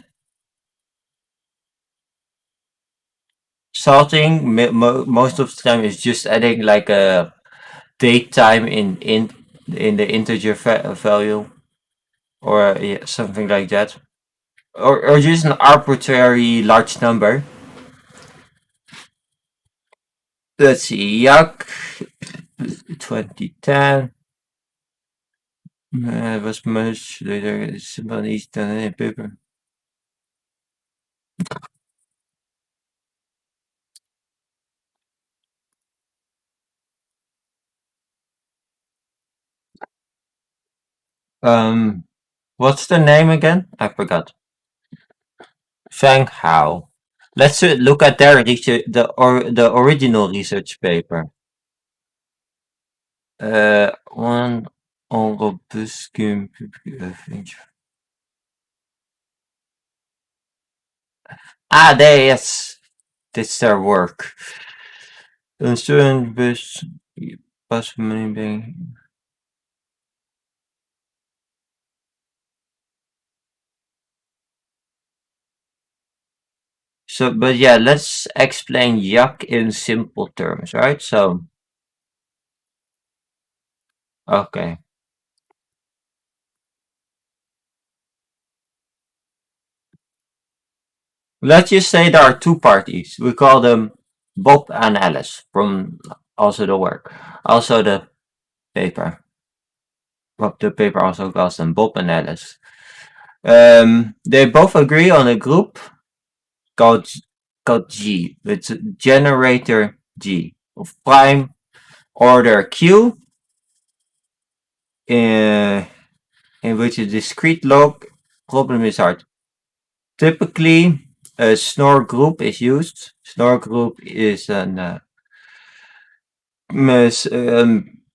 Salting most of the time is just adding like a date time in the integer value, or something like that, or just an arbitrary large number. Let's see, Yak 2010. It was much later, simple and easy than any paper. What's the name again? I forgot. Feng Hao. Let's look at their research, the original research paper. One on robust yes, that's their work. Student bus possibly being. So, but yeah, let's explain Yak in simple terms, right? So, okay. Let's just say there are two parties. We call them Bob and Alice from also the work, also the paper. Well, the paper also calls them Bob and Alice. They both agree on a group called G. It's a generator G of prime order Q, in which a discrete log problem is hard. Typically, a Schnorr group is used. Schnorr group is a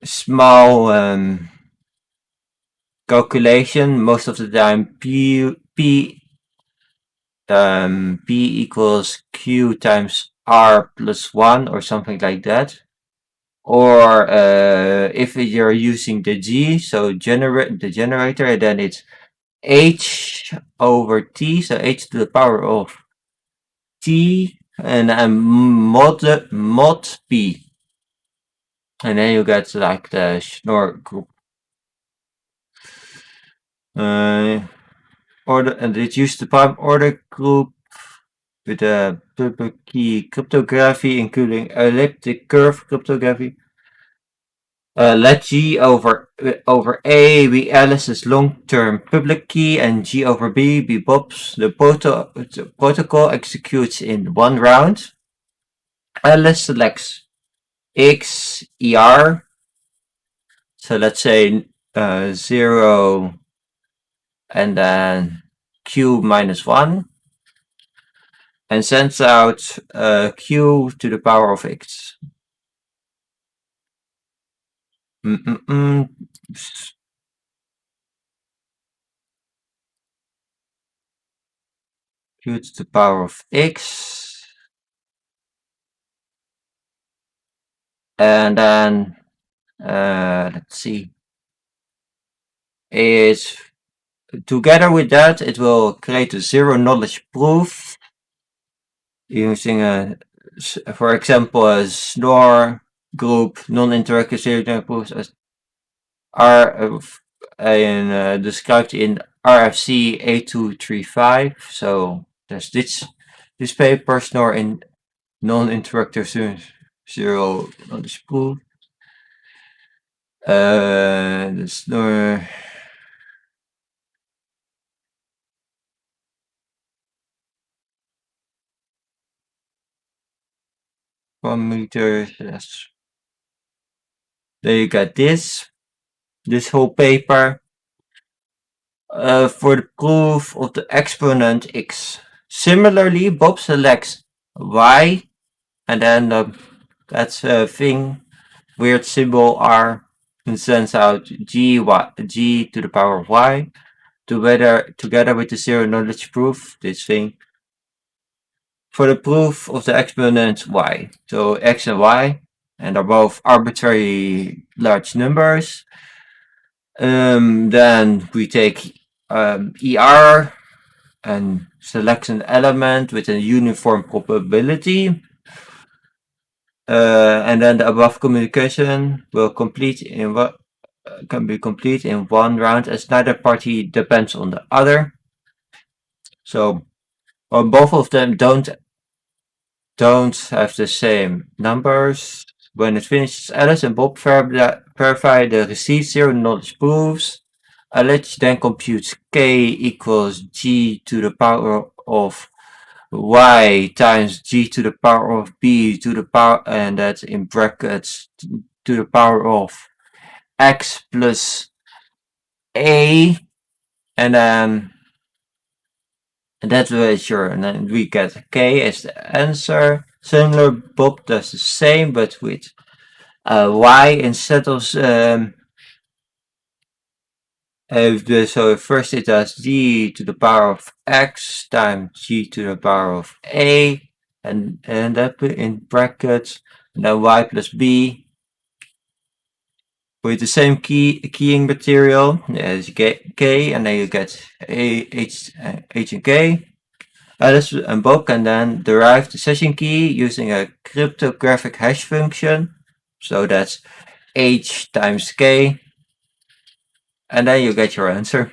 small calculation. Most of the time, P equals Q times R+1 or something like that. Or if you're using the G, so the generator, then it's H over T, so H to the power of T, and mod P. And then you get like the Schnorr group. Order, and it used the prime order group with a public key cryptography, including elliptic curve cryptography. Let G over A be Alice's long-term public key and G over B be Bob's. The protocol executes in one round. Alice selects X, ER. So let's say 0 and then Q minus 1. And sends out Q to the power of X. Q to the power of X. And then, let's see, is together with that, it will create a zero knowledge proof using for example, a Schnorr group non-interactive zero knowledge proofs are described in RFC 8235. So there's this paper, Schnorr in non-interactive zero knowledge proof. The Schnorr parameters. Yes. There you got this whole paper. For the proof of the exponent x. Similarly, Bob selects y, and then that's a thing, weird symbol R, and sends out g to the power of y, together with the zero knowledge proof, this thing, for the proof of the exponent y. So x and y, and they're both arbitrary large numbers. Then we take ER and select an element with a uniform probability. And then the above communication will can be complete in one round, as neither party depends on the other. So both of them don't have the same numbers. When it finishes, Alice and Bob verify the received zero knowledge proofs. Alice then computes k equals g to the power of y times g to the power of b to the power, and that's in brackets, to the power of x plus a, and then that's sure, and then we get k as the answer. Similar, Bob does the same, but with y instead of so first it does g to the power of x times g to the power of a, and that put in brackets, and then y plus b with the same keying material as k, and then you get h and k. Alice and Bob can then derive the session key using a cryptographic hash function. So that's h times k, and then you get your answer.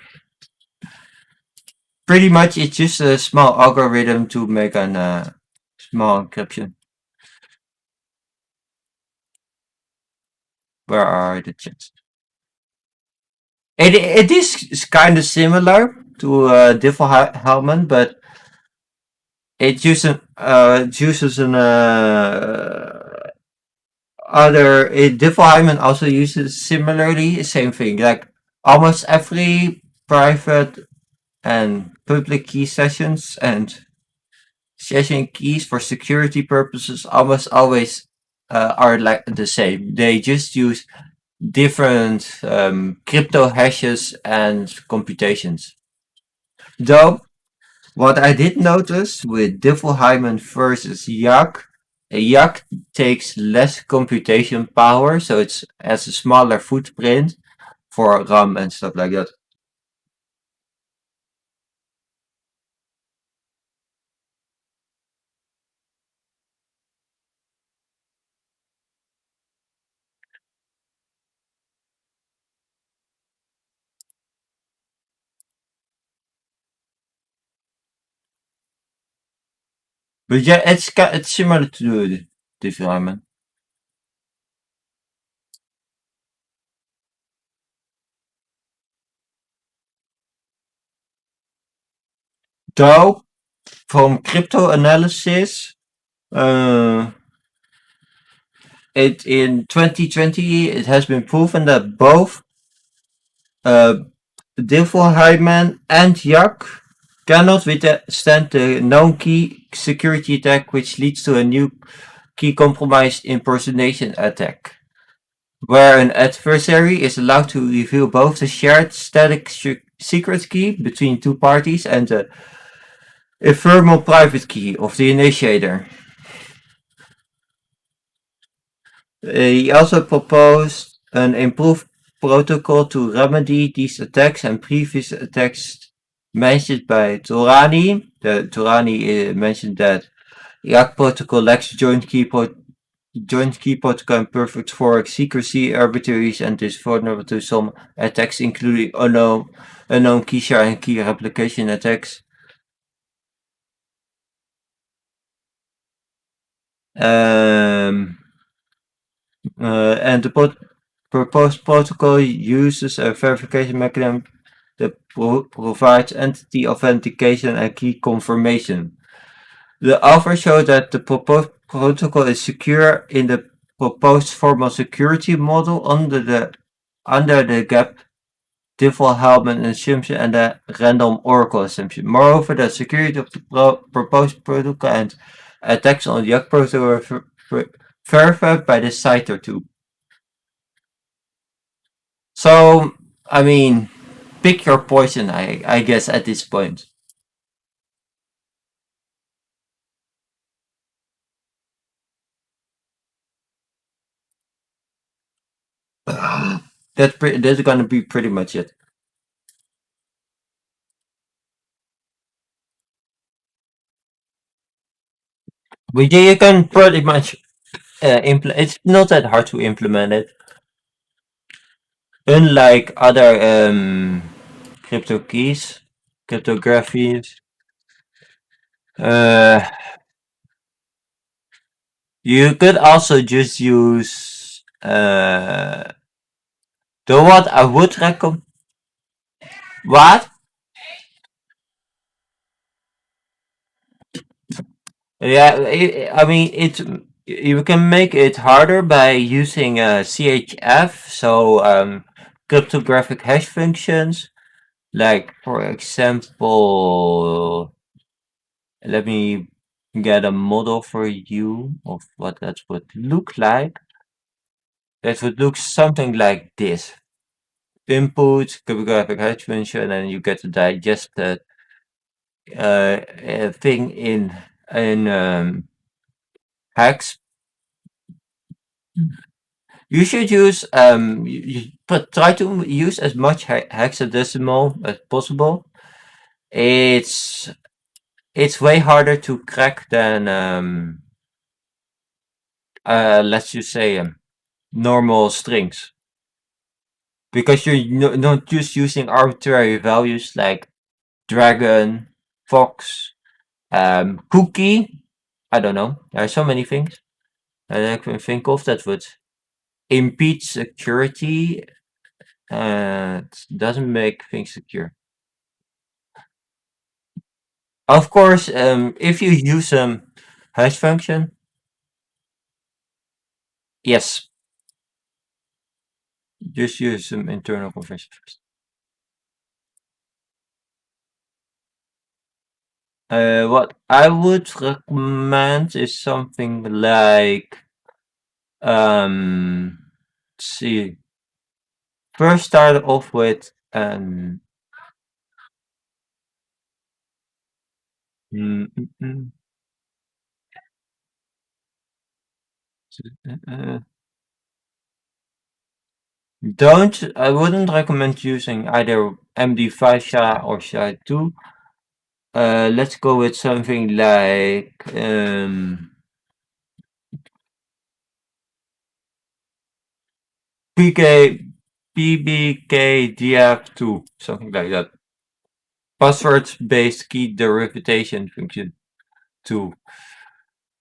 Pretty much, it's just a small algorithm to make a small encryption. Where are the chats? It is kind of similar to Diffie-Hellman, but it uses an other. Diffie-Hellman also uses similarly the same thing. Like almost every private and public key sessions and session keys for security purposes almost always are like the same. They just use different crypto hashes and computations. Though, what I did notice with Diffie-Hellman versus Yak Yak takes less computation power, so it has a smaller footprint for RAM and stuff like that. But yeah, it's similar to the development. Though from crypto analysis, uh, it in 2020 it has been proven that both uh, Devilheimen and Yak cannot withstand the known key security attack, which leads to a new key compromised impersonation attack, where an adversary is allowed to reveal both the shared static secret key between two parties and the ephemeral private key of the initiator. He also proposed an improved protocol to remedy these attacks and previous attacks mentioned by Torani. Torani mentioned that Yak protocol lacks joint key protocol and perfect for secrecy, arbitraries, and is vulnerable to some attacks, including unknown key share and key replication attacks. Um, and the proposed protocol uses a verification mechanism that provides entity authentication and key confirmation. The author showed that the proposed protocol is secure in the proposed formal security model under the gap Diffie-Hellman assumption and the random oracle assumption. Moreover, the security of the proposed protocol and attacks on the Yak protocol were verified by the CITER tool. So, I mean, pick your poison, I guess, at this point. That's gonna be pretty much it. But yeah, you can pretty much implement. It's not that hard to implement it. Unlike other crypto keys, cryptographies, uh, you could also just use the what I would recommend. What? Yeah, I mean it. You can make it harder by using CHF, so cryptographic hash functions. Like for example, let me get a model for you of what that would look like. That would look something like this. Input, cryptographic hash function, and you get a digested thing in hex. You should use but try to use as much hexadecimal as possible. It's it's way harder to crack than let's just say normal strings, because you're not just using arbitrary values like dragon, fox, cookie. I don't know. There are so many things that I can think of that would impede security and doesn't make things secure. Of course, if you use some hash function, yes, just use some internal conversion first. What I would recommend is something like, let's see, first start off with mm, mm, mm. Uh, don't. I wouldn't recommend using either MD5 SHA or SHA-2. Let's go with something like PK PBKDF2, something like that. Password-based key derivation function 2.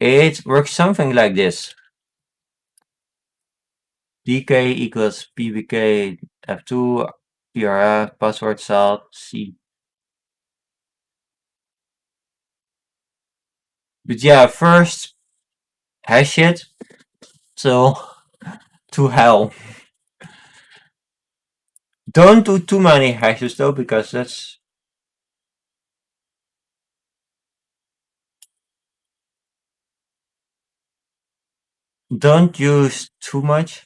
It works something like this. DK equals PBK F2 PRF password salt C. But yeah, first hash it till to hell. Don't do too many hashes though, because that's don't use too much.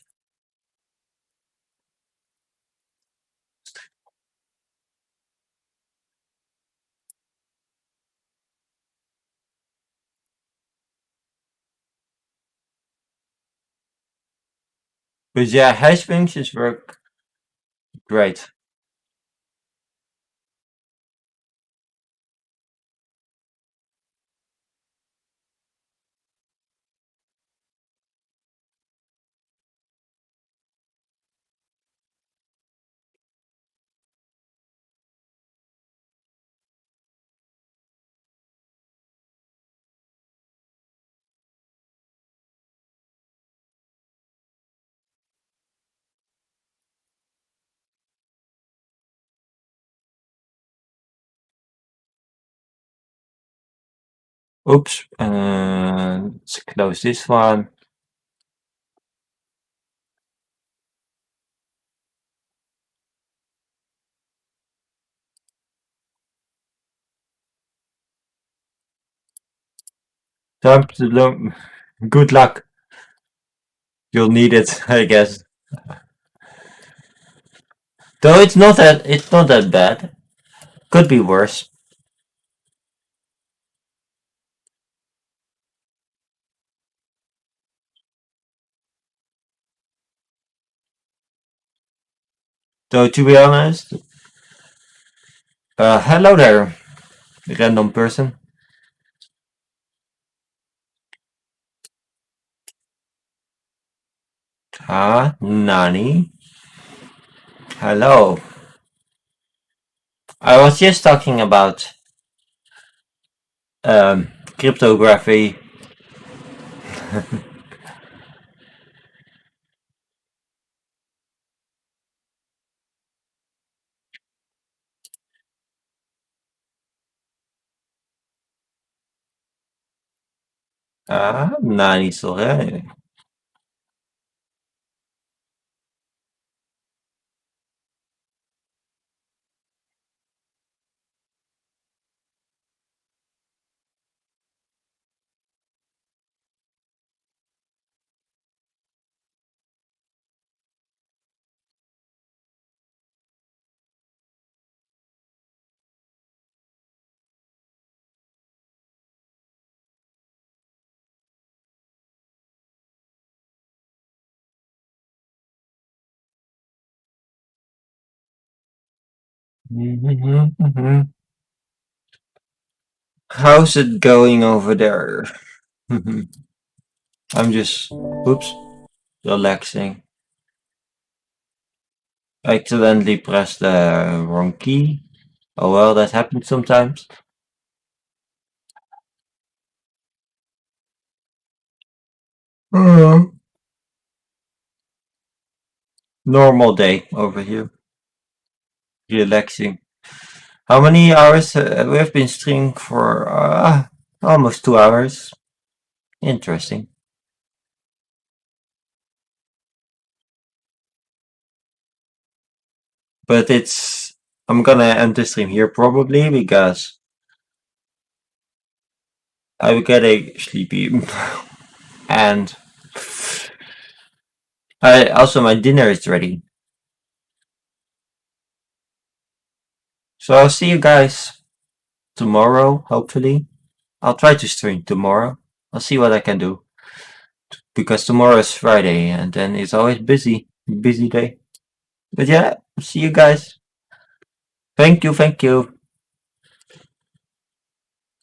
But yeah, hash functions work great. Oops, let's close this one. Time to learn. Good luck. You'll need it, I guess. Though it's not that bad. Could be worse. Though to be honest, hello there, random person. Ah, Nani. Hello. I was just talking about cryptography. Ah, Nani sore. How's it going over there? I'm just, oops, relaxing. I accidentally pressed the wrong key. Oh well, that happens sometimes. Normal day over here. Relaxing. How many hours? We have been streaming for almost 2 hours. Interesting. But I'm gonna end the stream here probably because I'm getting sleepy. And also my dinner is ready. So I'll see you guys tomorrow, hopefully. I'll try to stream tomorrow. I'll see what I can do. because tomorrow is Friday and then it's always busy day. But yeah, see you guys. Thank you, thank you.